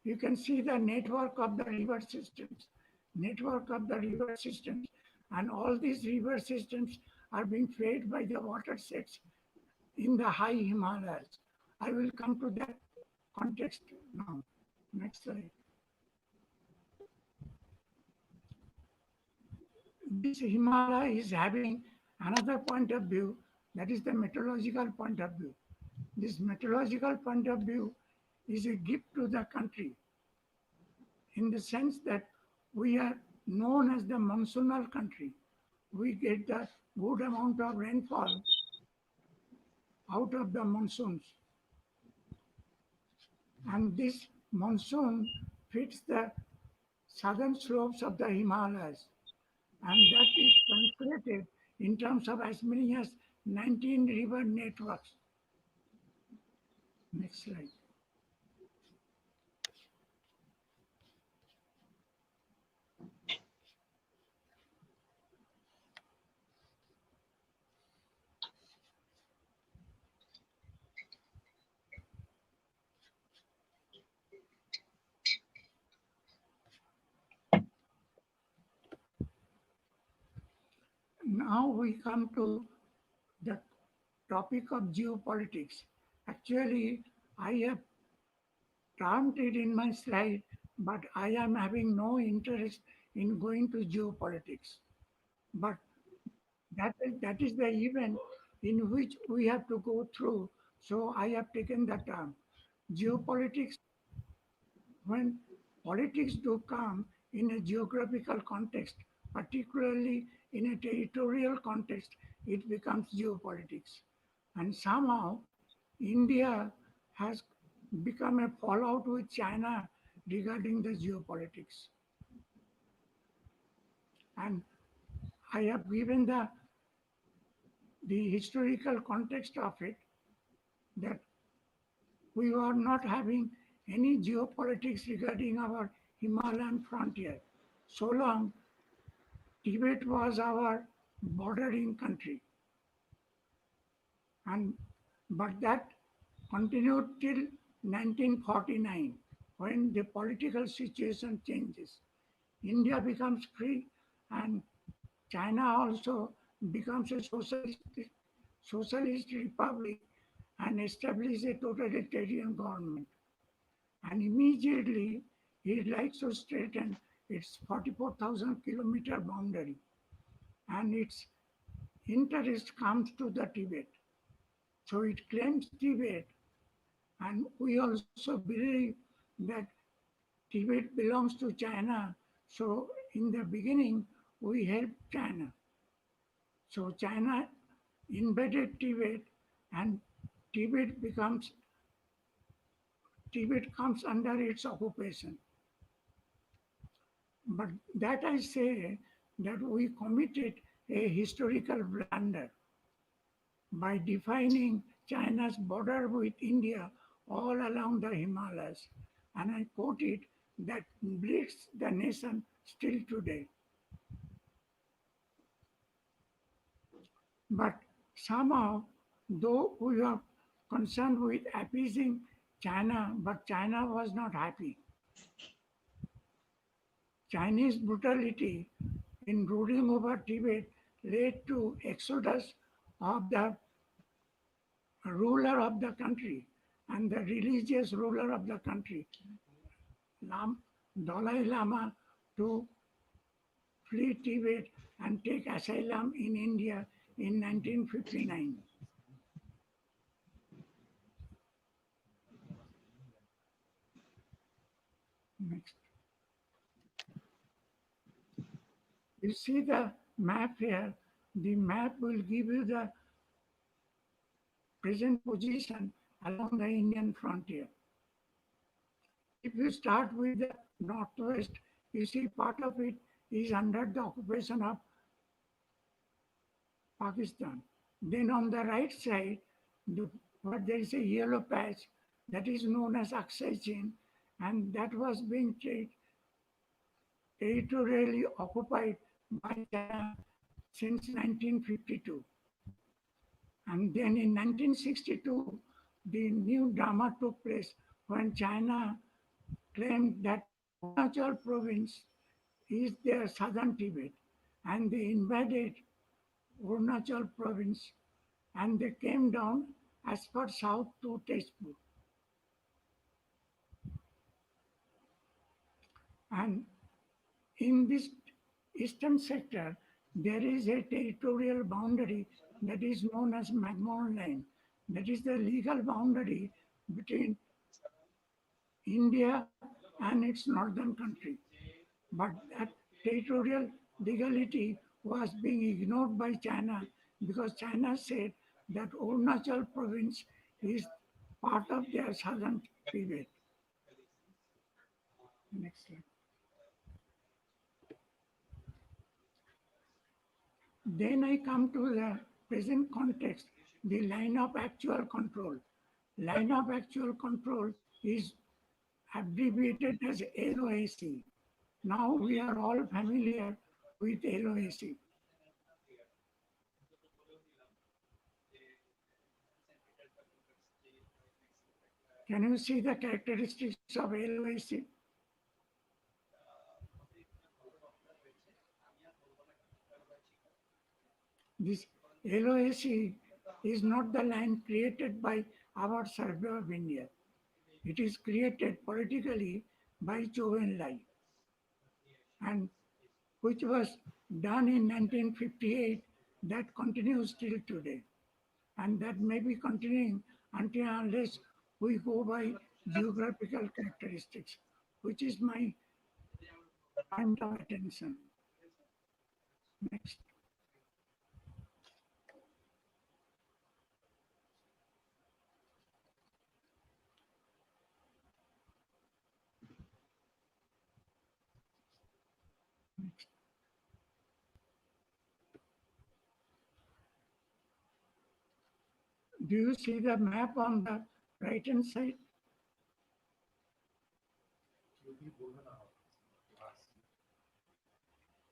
You can see the network of the river systems, and all these river systems are being fed by the water sets in the high Himalayas. I will come to that context now. Next slide. This Himalaya is having another point of view, that is the meteorological point of view. This meteorological point of view is a gift to the country in the sense that we are known as the monsoonal country. We get the good amount of rainfall out of the monsoons. And this monsoon fits the southern slopes of the Himalayas. And that is translated in terms of as many as 19 river networks. Next slide. Now we come to the topic of geopolitics. Actually, I have termed it in my slide, but I am having no interest in going to geopolitics. But that is the event in which we have to go through. So I have taken the term. Geopolitics, when politics do come in a geographical context, particularly in a territorial context, it becomes geopolitics. And somehow India has become a fallout with China regarding the geopolitics. And I have given the historical context of it, that we were not having any geopolitics regarding our Himalayan frontier. So long, Tibet was our bordering country. And but that continued till 1949, when the political situation changes. India becomes free, and China also becomes a socialist republic and establishes a totalitarian government. And immediately it likes to straighten its 44,000-kilometer boundary, and its interest comes to the Tibet. So it claims Tibet, and we also believe that Tibet belongs to China. So in the beginning, we helped China. So China invaded Tibet, and Tibet becomes Tibet comes under its occupation. But that I say that we committed a historical blunder by defining China's border with India all along the Himalayas. And I quote it, that bleeds the nation still today. But somehow, though we are concerned with appeasing China, but China was not happy. Chinese brutality in ruling over Tibet led to exodus of the ruler of the country and the religious ruler of the country, Dalai Lama, to flee Tibet and take asylum in India in 1959. Next. You see the map here. The map will give you the present position along the Indian frontier. If you start with the northwest, you see part of it is under the occupation of Pakistan. Then on the right side, where there is a yellow patch, that is known as Aksai Chin, and that was being territorially occupied by China since 1952. And then in 1962, the new drama took place when China claimed that Arunachal province is their southern Tibet, and they invaded Arunachal province, and they came down as far south to Tezpur. And in this eastern sector, there is a territorial boundary that is known as McMahon Line. That is the legal boundary between India and its northern country. But that territorial legality was being ignored by China, because China said that Arunachal province is part of their southern Tibet. Next slide. Then I come to the present context, the line of actual control. Line of actual control is abbreviated as LOAC. Now we are all familiar with LOAC. Can you see the characteristics of LOAC? This LOAC is not the line created by our survey of India. It is created politically by Zhou Enlai and which was done in 1958 that continues till today. And that may be continuing until unless we go by geographical characteristics, which is my point of attention. Next. Next. Do you see the map on the right hand side?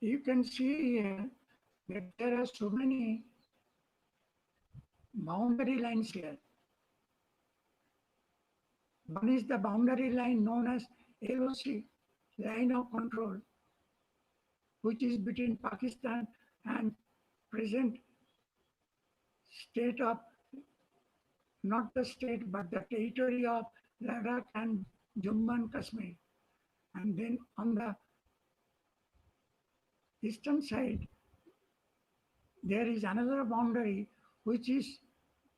You can see here that there are so many boundary lines here. One is the boundary line known as LOC, line of control, which is between Pakistan and present state of, not the state, but the territory of Ladakh and Jammu and Kashmir. And then on the eastern side, there is another boundary which is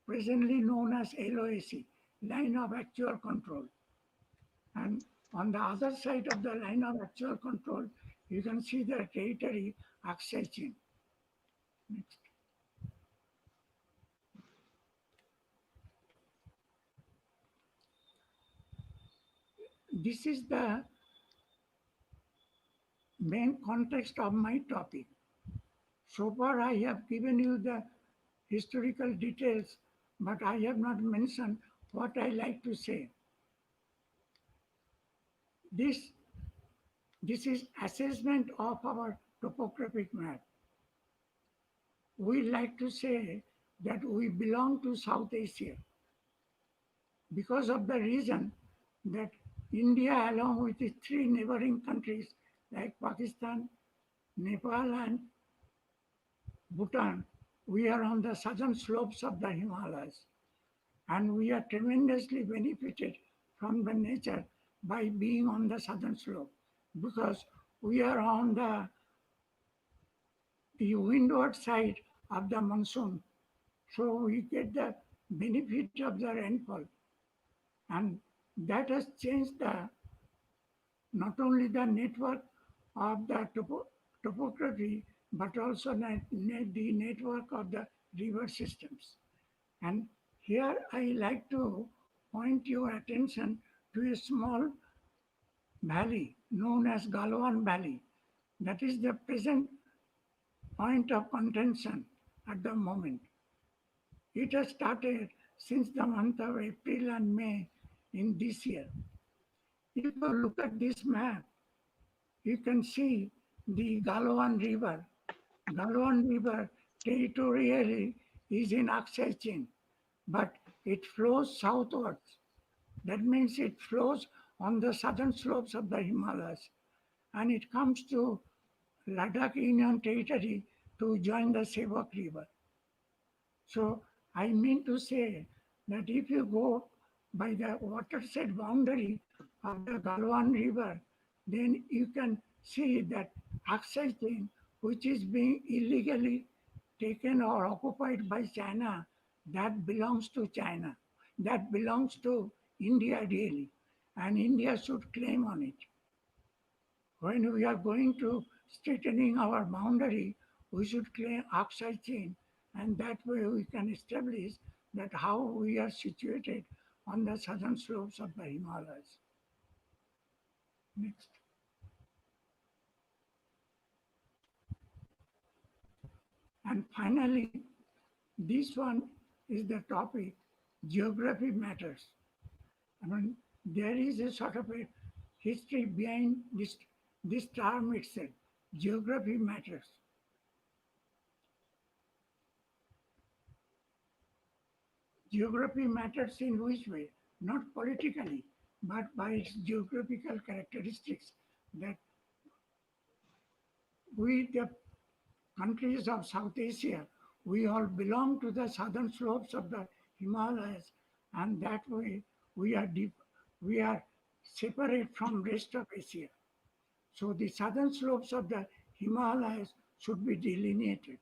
presently known as LOAC, line of actual control. And on the other side of the line of actual control, you can see the territory Aksai Chin. Next. This is the main context of my topic. So far, I have given you the historical details, but I have not mentioned what I like to say. This is assessment of our topographic map. We like to say that we belong to South Asia because of the reason that India, along with its three neighboring countries like Pakistan, Nepal, and Bhutan, we are on the southern slopes of the Himalayas, and we are tremendously benefited from the nature by being on the southern slope because we are on the windward side of the monsoon, so we get the benefit of the rainfall, and that has changed not only the network of the topography, but also the network of the river systems. And here I like to point your attention to a small valley known as Galwan Valley. That is the present point of contention at the moment. It has started since the month of April and May in this year. If you look at this map, you can see the Galwan River. Galwan River territorially is in Aksai Chin, but it flows southwards. That means it flows on the southern slopes of the Himalayas, and it comes to Ladakh Union Territory to join the Sevak River. So I mean to say that if you go by the watershed boundary of the Galwan River, then you can see that Aksai Chin, which is being illegally taken or occupied by China, that belongs to China. That belongs to India really, and India should claim on it. When we are going to straightening our boundary, we should claim Aksai Chin, and that way we can establish that how we are situated on the southern slopes of the Himalayas. Next. And finally, this one is the topic, geography matters. I mean, there is a sort of a history behind this term itself, geography matters. Geography matters in which way? Not politically, but by its geographical characteristics that we, the countries of South Asia, we all belong to the southern slopes of the Himalayas, and that way we are deep, we are separate from rest of Asia. So the southern slopes of the Himalayas should be delineated,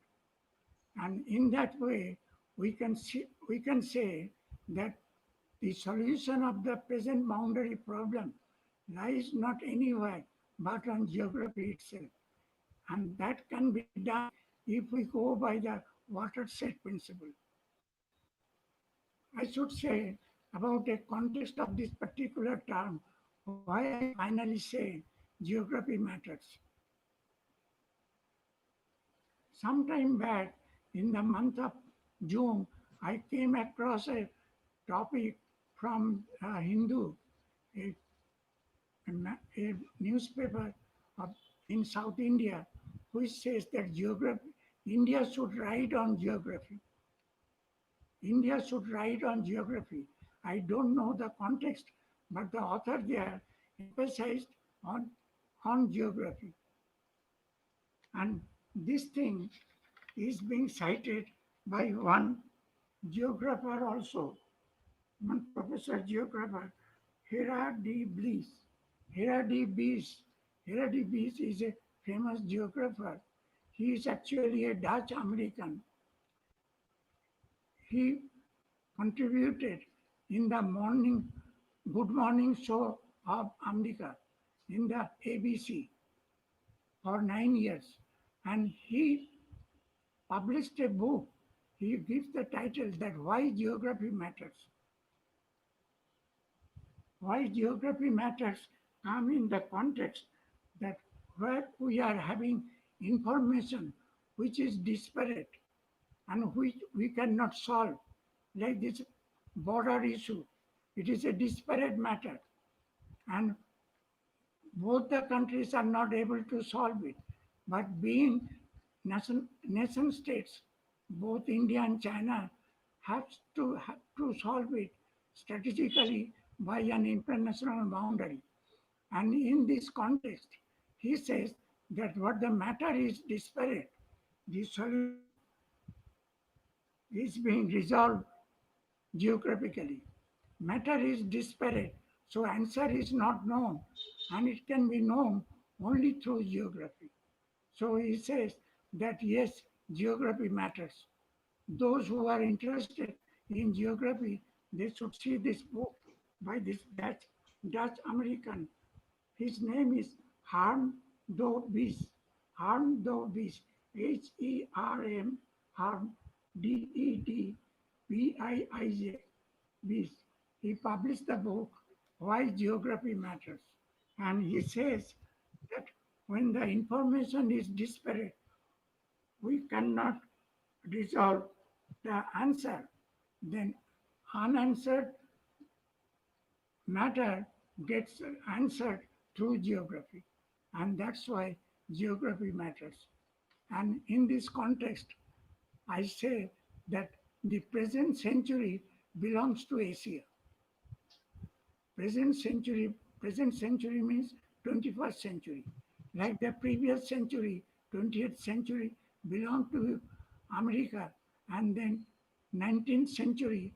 and in that way we can say that the solution of the present boundary problem lies not anywhere but on geography itself, and that can be done if we go by the watershed principle. I should say about the context of this particular term, why I finally say geography matters. Sometime back in the month of June, I came across a topic from Hindu, a, a newspaper of, in South India, which says that geography, India should write on geography. India should write on geography. I don't know the context, but the author there emphasized on, on geography. And this thing is being cited by one geographer also, one professor geographer, Gerard de Blies. Gerard de Blies. Gerard de Blies is a famous geographer. He is actually a Dutch American. He contributed in the morning, Good Morning Show of America in the ABC for 9 years. And he published a book. He gives the title that Why Geography Matters. Why geography matters come in the context that where we are having information which is disparate and which we cannot solve, like this border issue. It is a disparate matter, and both the countries are not able to solve it. But being nation states, both India and China have to solve it strategically by an international boundary. And in this context, he says that what the matter is disparate, the solution is being resolved geographically. Matter is disparate, so answer is not known, and it can be known only through geography. So he says that yes, geography matters. Those who are interested in geography, they should see this book by this Dutch American. His name is Harm Do Bies. Harm Do Bies. Herm Harm Deedbiij. Bies. He published the book Why Geography Matters. And he says that when the information is disparate, we cannot resolve the answer. Then unanswered matter gets answered through geography. And that's why geography matters. And in this context, I say that the present century belongs to Asia. Present century, present century means 21st century. Like the previous century, 20th century belonged to America, and then 19th century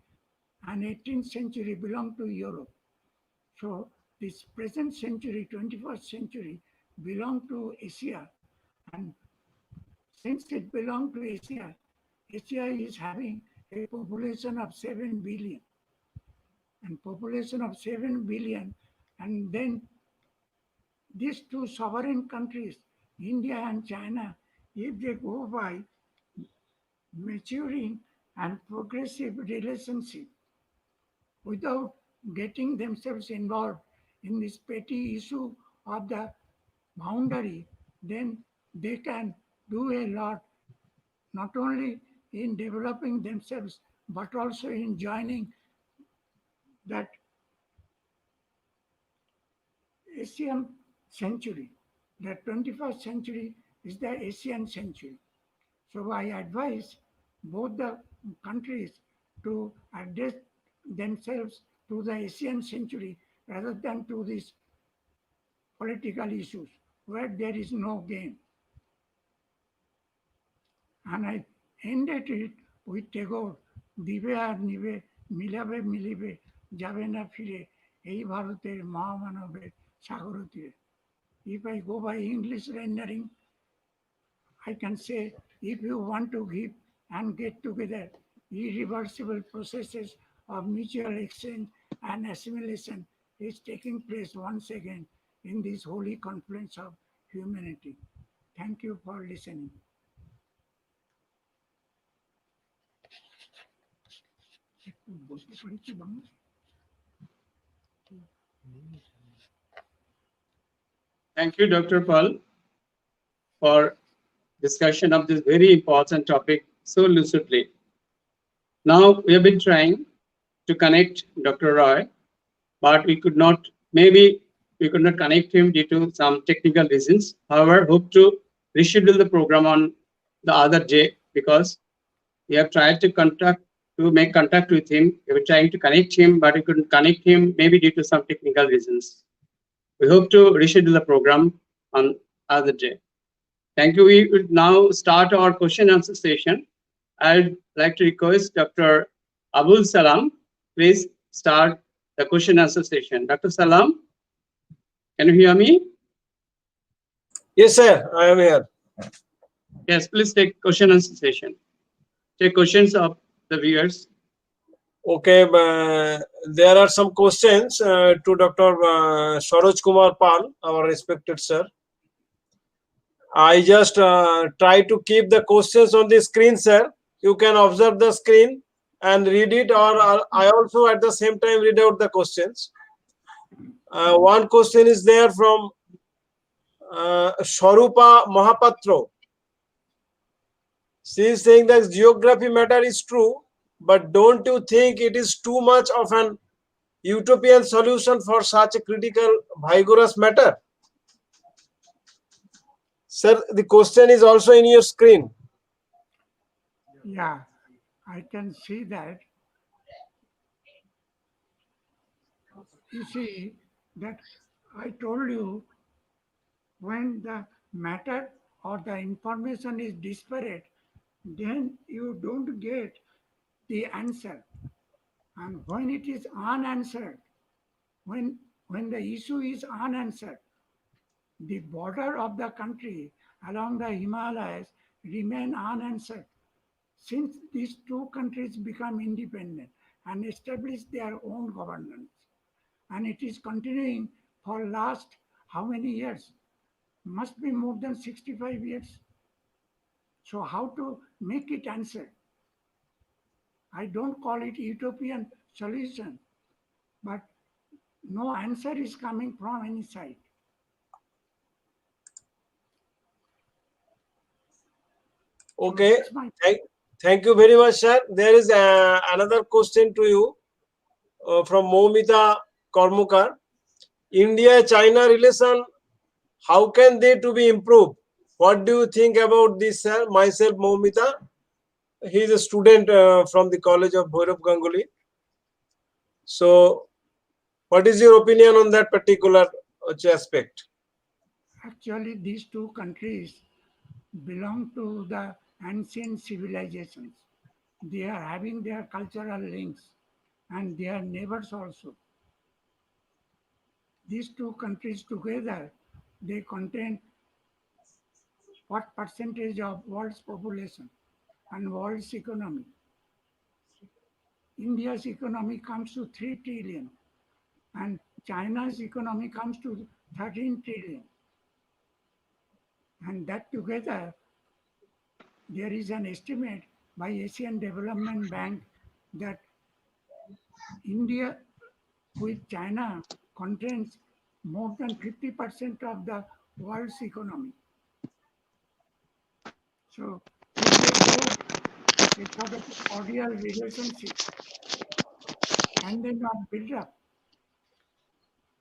and 18th century belonged to Europe. So this present century, 21st century, belonged to Asia. And since it belonged to Asia, Asia is having a population of 7 billion. And population of 7 billion. And then these two sovereign countries, India and China, if they go by maturing and progressive relationship without getting themselves involved in this petty issue of the boundary, then they can do a lot, not only in developing themselves, but also in joining that Asian century. The 21st century is the Asian century. So I advise both the countries to adjust themselves to the Asian century rather than to these political issues where there is no gain. And I ended it with Tagore, দিবে আর নিবে মিলাবে মিলিবে যাবে না ফিরে এই ভারতের মহামানবের সাগর তীরে. If I go by English rendering, I can say if you want to give and get together, irreversible processes of mutual exchange and assimilation is taking place once again in this holy confluence of humanity. Thank you for listening. Thank you, Dr. Paul, for discussion of this very important topic so lucidly. Now, we have been trying to connect Dr. Roy, but maybe we could not connect him due to some technical reasons. However, hope to reschedule the program on the other day because we have tried to make contact with him. We were trying to connect him, but we couldn't connect him, maybe due to some technical reasons. We hope to reschedule the program on other day. Thank you. We will now start our question and answer session. I'd like to request Dr. Abul Salam, please start the question and answer session. Dr. Salam, can you hear me? Yes, sir. I am here. Yes, please take question and answer session. Take questions of the viewers. Okay, there are some questions to Dr. Saroj Kumar Pal, our respected sir. I just try to keep the questions on the screen, sir. You can observe the screen and read it, or I also at the same time read out the questions. One question is there from Sharupa Mahapatro. She is saying that geography matter is true, but don't you think it is too much of an utopian solution for such a critical, vigorous matter? Sir, the question is also in your screen. Yeah, I can see that. You see that I told you when the matter or the information is disparate, then you don't get the answer. And when it is unanswered, when the issue is unanswered, the border of the country along the Himalayas remain unanswered. Since these two countries become independent and establish their own governance, and it is continuing for last how many years? Must be more than 65 years. So how to make it answer? I don't call it utopian solution, but no answer is coming from any side. Okay, thank you very much, sir. There is another question to you from Momita Kormukar. India-China relation, how can they to be improved? What do you think about this, sir? Myself, Momita. He is a student from the College of Bhairav Ganguly. So, what is your opinion on that particular aspect? Actually, these two countries belong to the ancient civilizations. They are having their cultural links and they are neighbors also. These two countries together, they contain what percentage of world's population and world's economy. India's economy comes to 3 trillion and China's economy comes to 13 trillion. And that together, there is an estimate by Asian Development Bank that India with China contains more than 50% of the world's economy. So if they go a sort of cordial relationship and then not build up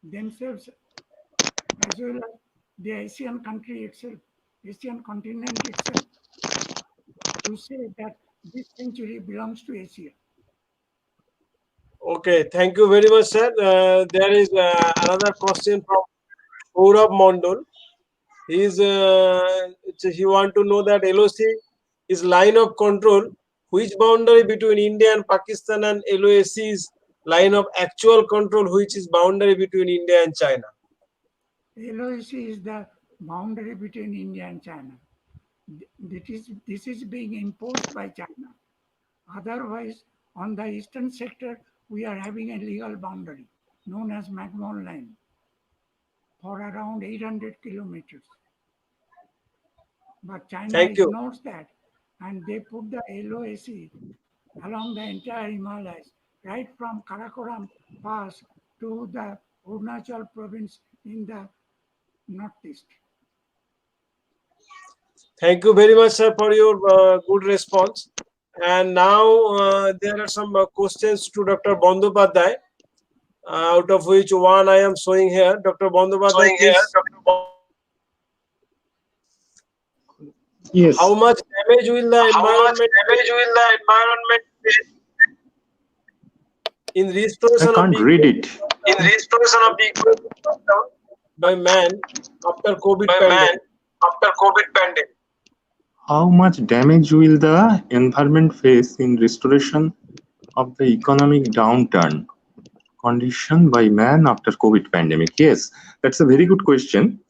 themselves as well as the Asian country itself, Asian continent itself, to say that this century belongs to Asia. Okay, thank you very much, sir. There is another question from Gaurav Mondol. He want to know that LOC is line of control, which boundary between India and Pakistan and LOAC is line of actual control, which is boundary between India and China? LOAC is the boundary between India and China. This is being imposed by China. Otherwise, on the eastern sector, we are having a legal boundary known as McMahon Line for around 800 kilometers. But China Thank you. ignores that, and they put the LOAC along the entire Himalayas, right from Karakoram Pass to the Arunachal province in the northeast. Thank you very much, sir, for your good response. And now there are some questions to Dr. Bandopadhyay, out of which one I am showing here. Dr. Bandopadhyay, please. Yes. How much damage will the environment in restoration I can't read it. by man after COVID pandemic? How much damage will the environment face in restoration of the economic downturn conditioned by man after COVID pandemic? Yes, that's a very good question.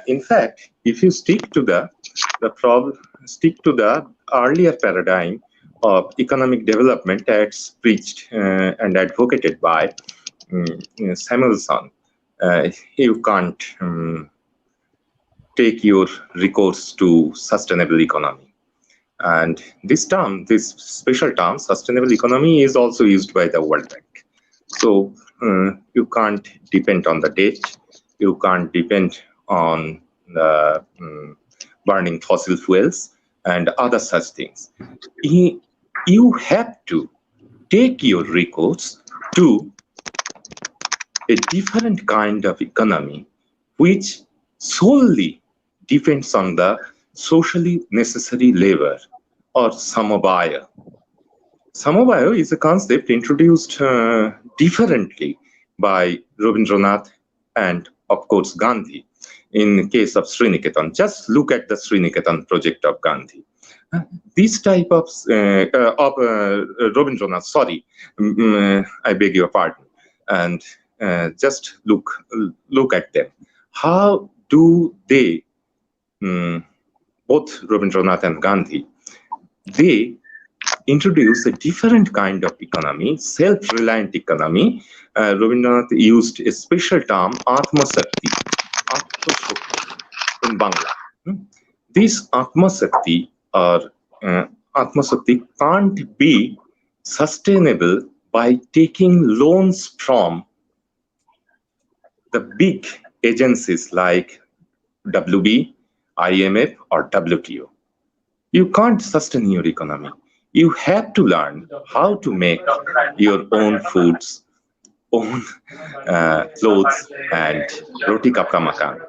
In fact, if you stick to the earlier paradigm of economic development that's preached and advocated by Samuelson, you can't take your recourse to sustainable economy. And this special term, sustainable economy, is also used by the World Bank. So you can't depend on the debt, you can't depend on the burning fossil fuels and other such things. You have to take your recourse to a different kind of economy, which solely depends on the socially necessary labor, or samabaya. Samabaya is a concept introduced differently by Rabindranath and, of course, Gandhi in the case of Sriniketan. Just look at the Sriniketan project of Gandhi. This type of Rabindranath, sorry, I beg your pardon, and just look at them. How do they, both Rabindranath and Gandhi, they introduce a different kind of economy, self-reliant economy. Rabindranath used a special term, Atmasakti, in Bangla. This Atmasakti or Atmasakti can't be sustainable by taking loans from the big agencies like WB, IMF, or WTO. You can't sustain your economy. You have to learn how to make your own foods, own clothes, and roti kapka makan,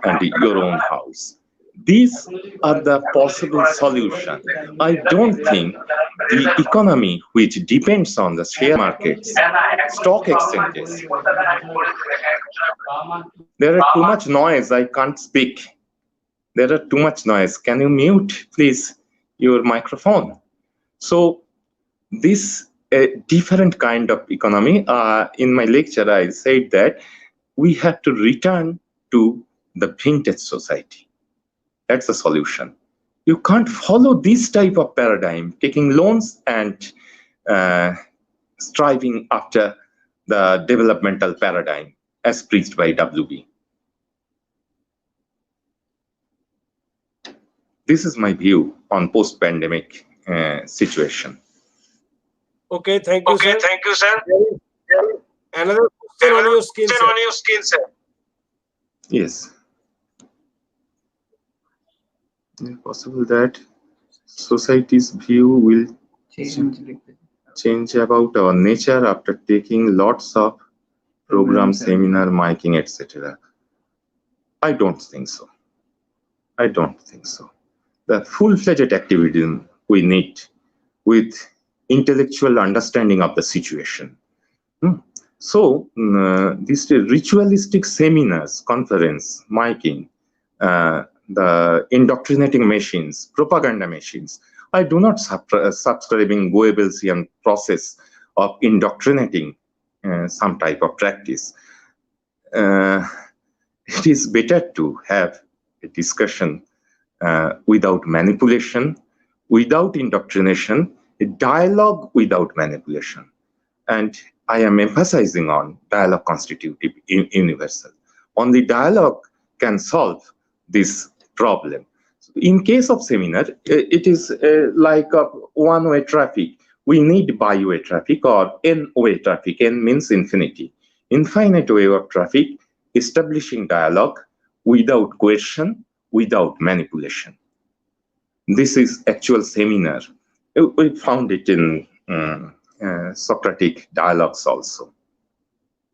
and your own house. These are the possible solutions. I don't think the economy, which depends on the share markets, stock exchanges. There are too much noise. I can't speak. There are too much noise. Can you mute, please, your microphone? So this a different kind of economy. In my lecture, I said that we have to return to the vintage society. That's the solution. You can't follow this type of paradigm, taking loans and striving after the developmental paradigm as preached by WB. This is my view on post-pandemic situation. Okay, thank you, sir. Another question on your screen, sir. Yes. Is it possible that society's view will change about our nature after taking lots of program, seminar, miking, etc.? I don't think so. I don't think so. The full-fledged activism we need with intellectual understanding of the situation. So these ritualistic seminars, conference, miking, the indoctrinating machines, propaganda machines, I do not subscribing Goebbelsian process of indoctrinating some type of practice. It is better to have a discussion without manipulation, without indoctrination, a dialogue without manipulation. And I am emphasizing on dialogue constitutive universal. Only dialogue can solve this problem. In case of seminar, it is like a one-way traffic. We need bi-way traffic or n-way traffic. N means infinity. Infinite way of traffic, establishing dialogue without coercion, without manipulation. This is actual seminar. We found it in Socratic dialogues also.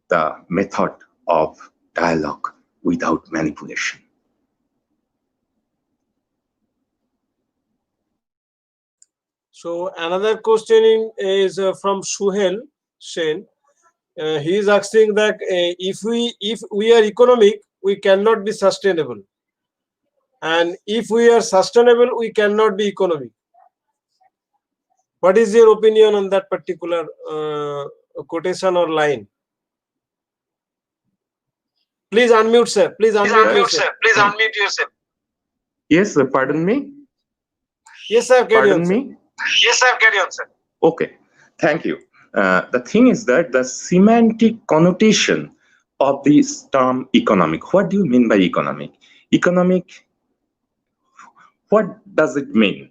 The method of dialogue without manipulation. So another question is from Suhel Sen. He is asking that if we are economic, we cannot be sustainable, and if we are sustainable, we cannot be economic. What is your opinion on that particular quotation or line? Please unmute, sir. Please unmute yourself. Yes, pardon me. Yes, sir. Carry Pardon on, sir. me. Yes, sir. Carry on, sir. Okay, thank you. The thing is that the semantic connotation of this term economic. What do you mean by economic? Economic, what does it mean?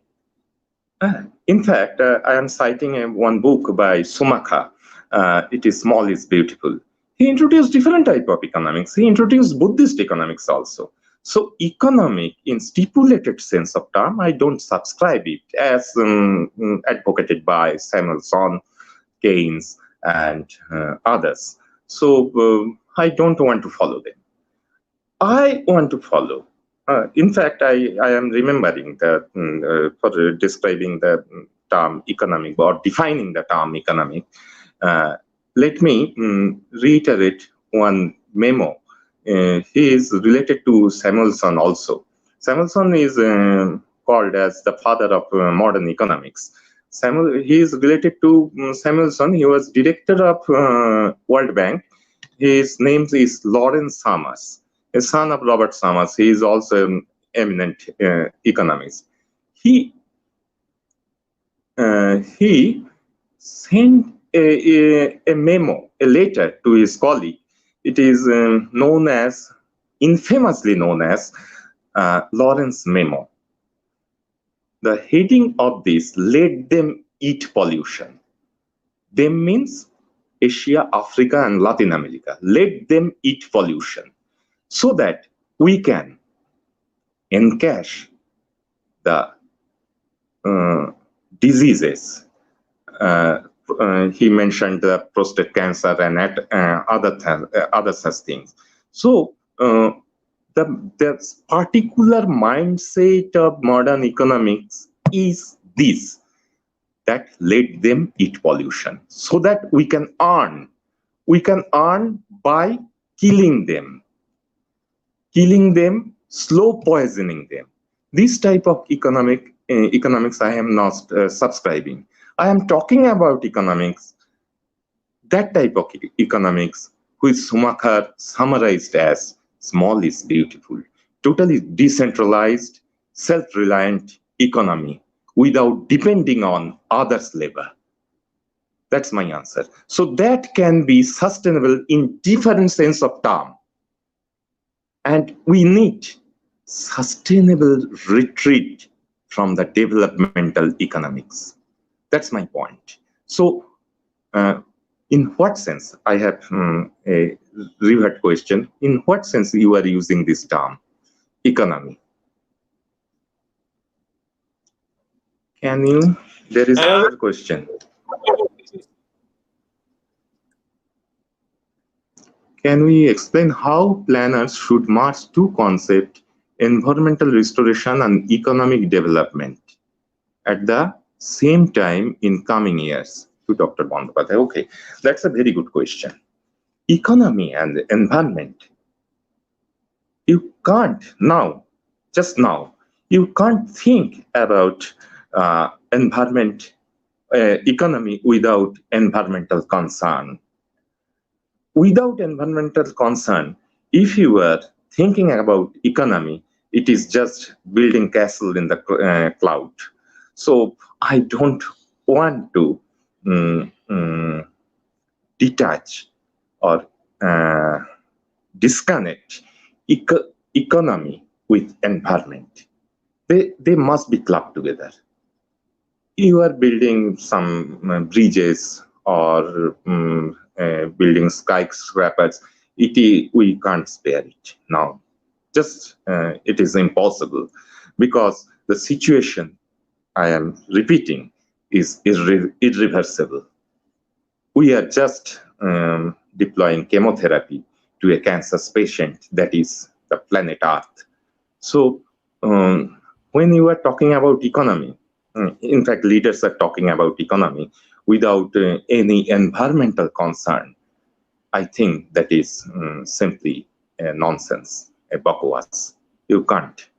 In fact, I am citing one book by Schumacher. It is Small is Beautiful. He introduced different type of economics. He introduced Buddhist economics also. So economic in stipulated sense of term, I don't subscribe it as advocated by Samuelson, Keynes, and others. So I don't want to follow them. I want to follow. In fact, I am remembering that for describing the term economic or defining the term economic, let me reiterate one memo. He is related to Samuelson also. Samuelson is called as the father of modern economics. He is related to Samuelson. He was director of World Bank. His name is Lawrence Summers, a son of Robert Summers. He is also an eminent economist. He sent a memo, a letter to his colleague. It is infamously known as Lawrence Memo. The heading of this, let them eat pollution. Them means Asia, Africa, and Latin America. Let them eat pollution so that we can encash the diseases. He mentioned the prostate cancer and other such things. So the particular mindset of modern economics is this, that let them eat pollution so that we can earn. We can earn by killing them, slow poisoning them. This type of economics I am not subscribing. I am talking about economics, that type of economics which Schumacher summarized as small is beautiful, totally decentralized, self-reliant economy without depending on others' labor. That's my answer. So that can be sustainable in different sense of term. And we need sustainable retreat from the developmental economics. That's my point. So in what sense, I have a revert question, in what sense you are using this term, economy? Can you, there is another question. Can we explain how planners should merge two concepts, environmental restoration and economic development, at the same time in coming years? To Dr. Bandyopadhyay. Okay, that's a very good question. Economy and environment, you can't now, just now, you can't think about economy without environmental concern. Without environmental concern, if you are thinking about economy, it is just building castle in the cloud. So I don't want to detach or disconnect economy with environment. They must be clubbed together. You are building some bridges or building skyscrapers. We can't spare it now. Just it is impossible because the situation, I am repeating, is irreversible. We are just deploying chemotherapy to a cancer patient, that is the planet Earth. So when you are talking about economy, in fact, leaders are talking about economy without any environmental concern, I think that is simply nonsense, a bakwas. You can't.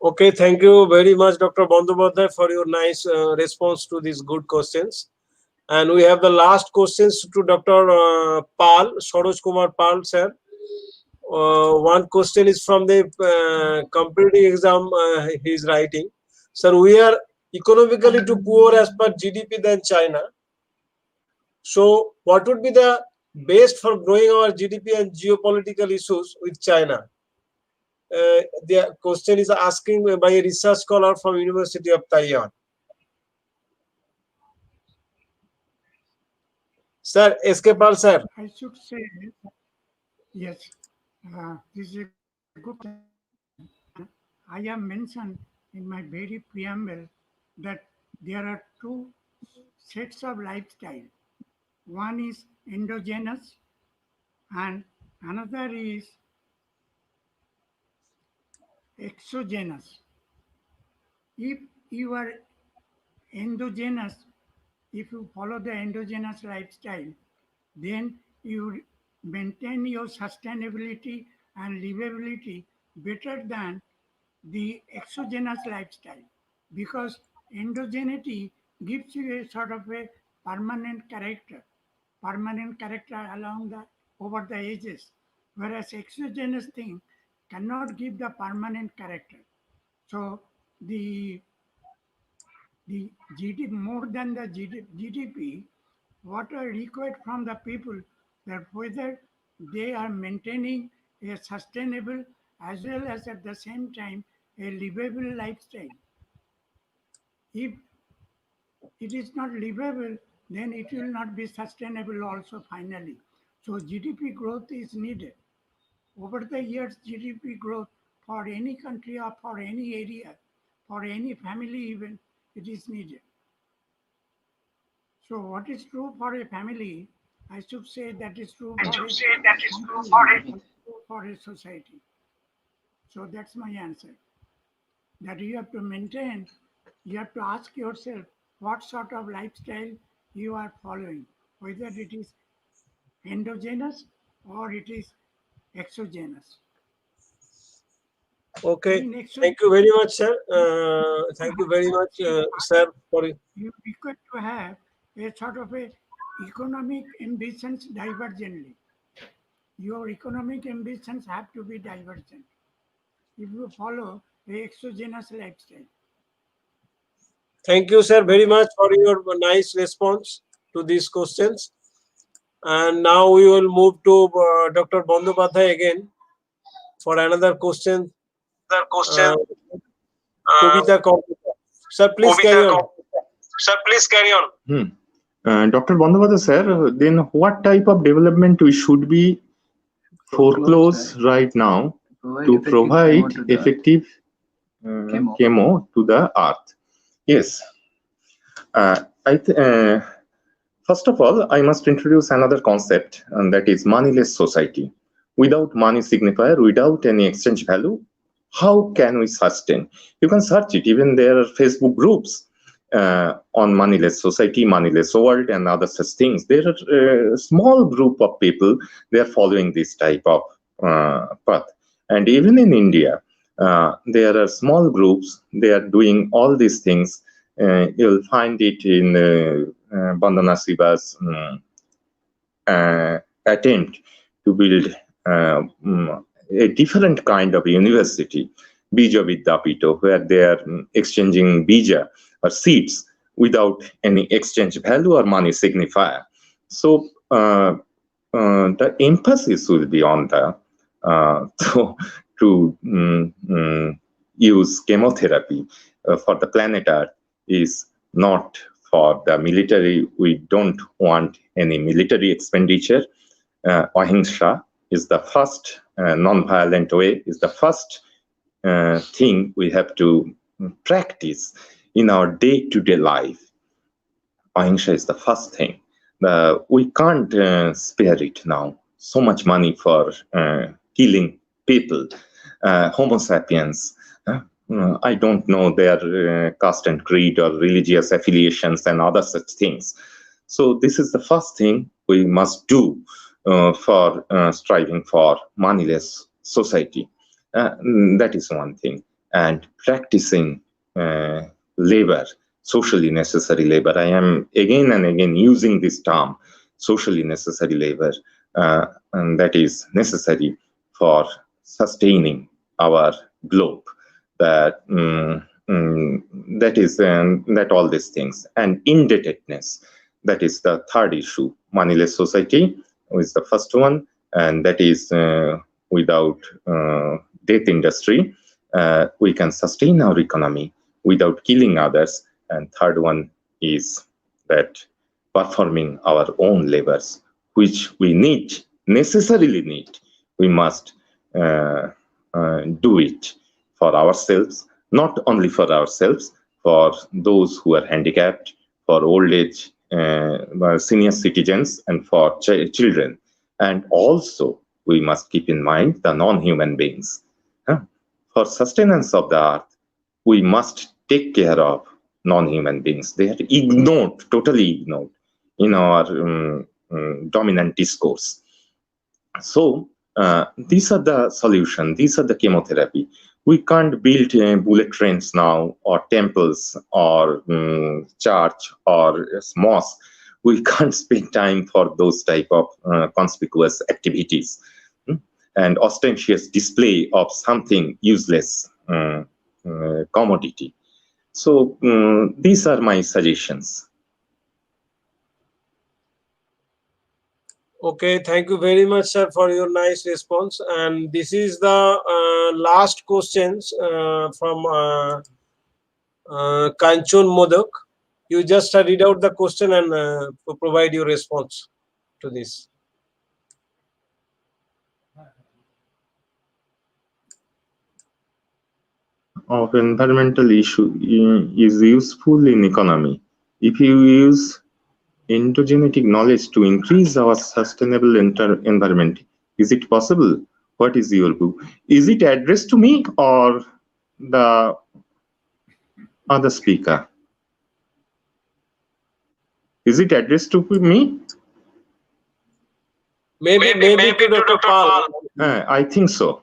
Okay, thank you very much, Dr. Bandyopadhyay, for your nice response to these good questions. And we have the last questions to Dr. Pal, Saroj Kumar Pal, sir. One question is from the competitive exam he is writing. Sir, we are economically too poor as per GDP than China. So, what would be the best for growing our GDP and geopolitical issues with China? The question is asking by a research scholar from University of Taiwan. Sir, SK Pal, sir. I should say, yes, this is a good question. I have mentioned in my very preamble that there are two sets of lifestyle. One is endogenous and another is exogenous. If you are endogenous, if you follow the endogenous lifestyle, then you maintain your sustainability and livability better than the exogenous lifestyle, because endogeneity gives you a sort of a permanent character along the over the ages, whereas exogenous thing cannot give the permanent character. So the GDP, more than the GDP, what are required from the people, that whether they are maintaining a sustainable as well as at the same time a livable lifestyle. If it is not livable, then it will not be sustainable also finally. So GDP growth is needed. Over the years, GDP growth for any country or for any area, for any family even, it is needed. So what is true for a family, I should say that is true for a country, for a society. So that's my answer. That you have to maintain, you have to ask yourself what sort of lifestyle you are following, whether it is endogenous or it is exogenous. Okay, In thank you very much, sir. Thank you very much, sir, for it. You require to have a sort of a economic ambitions divergently. Your economic ambitions have to be divergent if you follow the exogenous lifestyle. Thank you, sir, very much for your nice response to these questions. And now we will move to Dr. Bandyopadhyay again for another question. Kobita Korpika. Sir, please carry on. Dr. Bandyopadhyay, sir, then what type of development we should be foreclose right now to provide effective chemo to the earth? Yes. First of all, I must introduce another concept, and that is moneyless society. Without money signifier, without any exchange value, how can we sustain? You can search it. Even there are Facebook groups on moneyless society, moneyless world, and other such things. There are a small group of people, they are following this type of path. And even in India, There are small groups, they are doing all these things. You'll find it in Bandana Siva's attempt to build a different kind of university, Bija Vidyapito, where they are exchanging bija or seeds without any exchange value or money signifier. So the emphasis will be on the to use chemotherapy for the planet Earth is not for the military. We don't want any military expenditure. Ahimsa is the first non-violent way, is the first thing we have to practice in our day-to-day life. Ahimsa is the first thing. We can't spare it now. So much money for killing people. Homo sapiens, I don't know their caste and creed or religious affiliations and other such things. So this is the first thing we must do for striving for moneyless society. That is one thing. And practicing labor, socially necessary labor. I am again and again using this term, socially necessary labor, and that is necessary for sustaining our globe. That that all these things, and indebtedness, that is the third issue. Moneyless society is the first one, and that is without death industry we can sustain our economy without killing others. And third one is that performing our own labors, which we necessarily need. We must do it for ourselves, not only for ourselves, for those who are handicapped, for old age, senior citizens, and for children. And also, we must keep in mind the non-human beings. For sustenance of the earth, we must take care of non-human beings. They are ignored, totally ignored in our dominant discourse. So these are the solution. These are the chemotherapy. We can't build bullet trains now, or temples, or church, or mosque. We can't spend time for those type of conspicuous activities and ostentatious display of something useless commodity. So these are my suggestions. Okay, thank you very much, sir, for your nice response. And this is the last questions from Kanchun Modak. You just read out the question and provide your response to this. Of environmental issue is useful in economy. If you use endogenetic knowledge to increase our sustainable environment, is it possible? What is your view? Is it addressed to me or the other speaker? Is it addressed to me? Maybe to Dr. Pal. I think so.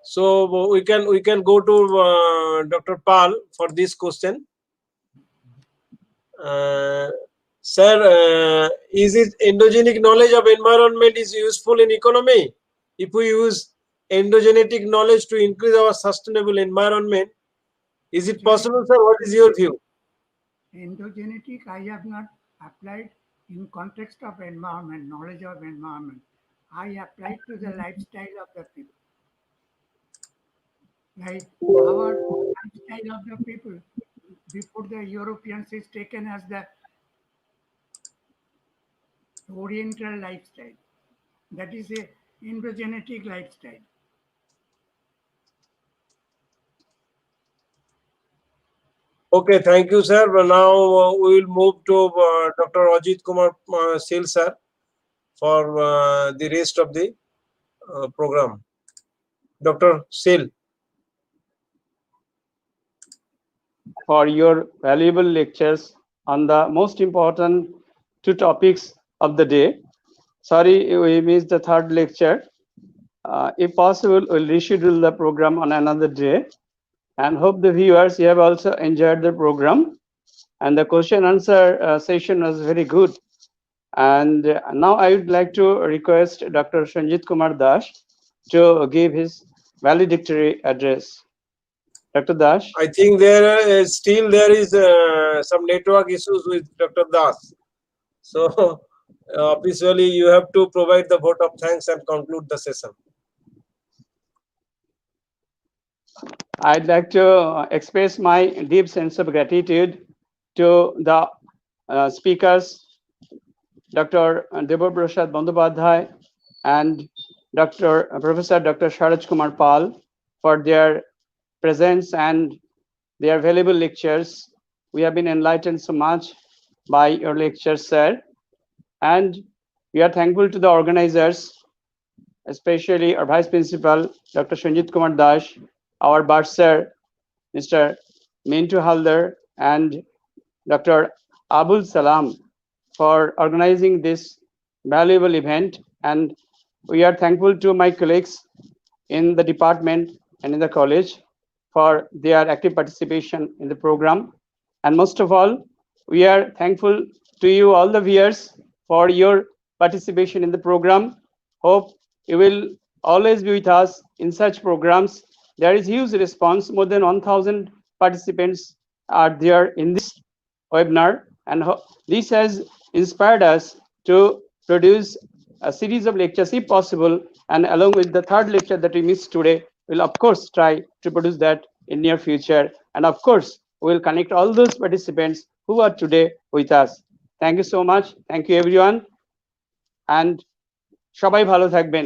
So we can go to Dr. Pal for this question. Sir, is it endogenic knowledge of environment is useful in economy? If we use endogenetic knowledge to increase our sustainable environment, is it possible, sir? What is your view? Endogenetic, I have not applied in context of environment, knowledge of environment. I applied to the lifestyle of the people. Like our lifestyle of the people before the Europeans is taken as the Oriental lifestyle. That is a endogenetic lifestyle. Okay, thank you, sir. Now we will move to Dr. Ajit Kumar Sil, sir, for the rest of the program. Dr. Sil. For your valuable lectures on the most important two topics of the day. Sorry, we missed the third lecture. if possible, we'll reschedule the program on another day. And hope the viewers, you have also enjoyed the program. And the question answer session was very good. And now I would like to request Dr. Sanjit Kumar Das to give his valedictory address. Dr. Das. I think there is some network issues with Dr. Das. So, obviously, you have to provide the vote of thanks and conclude the session. I'd like to express my deep sense of gratitude to the speakers, Dr. Debaprasad Bandyopadhyay and Professor Dr. Sharaj Kumar Pal for their presence and their valuable lectures. We have been enlightened so much by your lectures, sir. And we are thankful to the organizers, especially our Vice Principal, Dr. Sanjit Kumar Das, our bursar, Mr. Mintu Haldar, and Dr. Abul Salam for organizing this valuable event. And we are thankful to my colleagues in the department and in the college for their active participation in the program. And most of all, we are thankful to you, all the viewers, for your participation in the program. Hope you will always be with us in such programs. There is huge response. More than 1,000 participants are there in this webinar, and this has inspired us to produce a series of lectures if possible, and along with the third lecture that we missed today, we'll of course try to produce that in near future. And of course, we'll connect all those participants who are today with us. Thank you so much. Thank you everyone. And সবাই ভালো থাকবেন।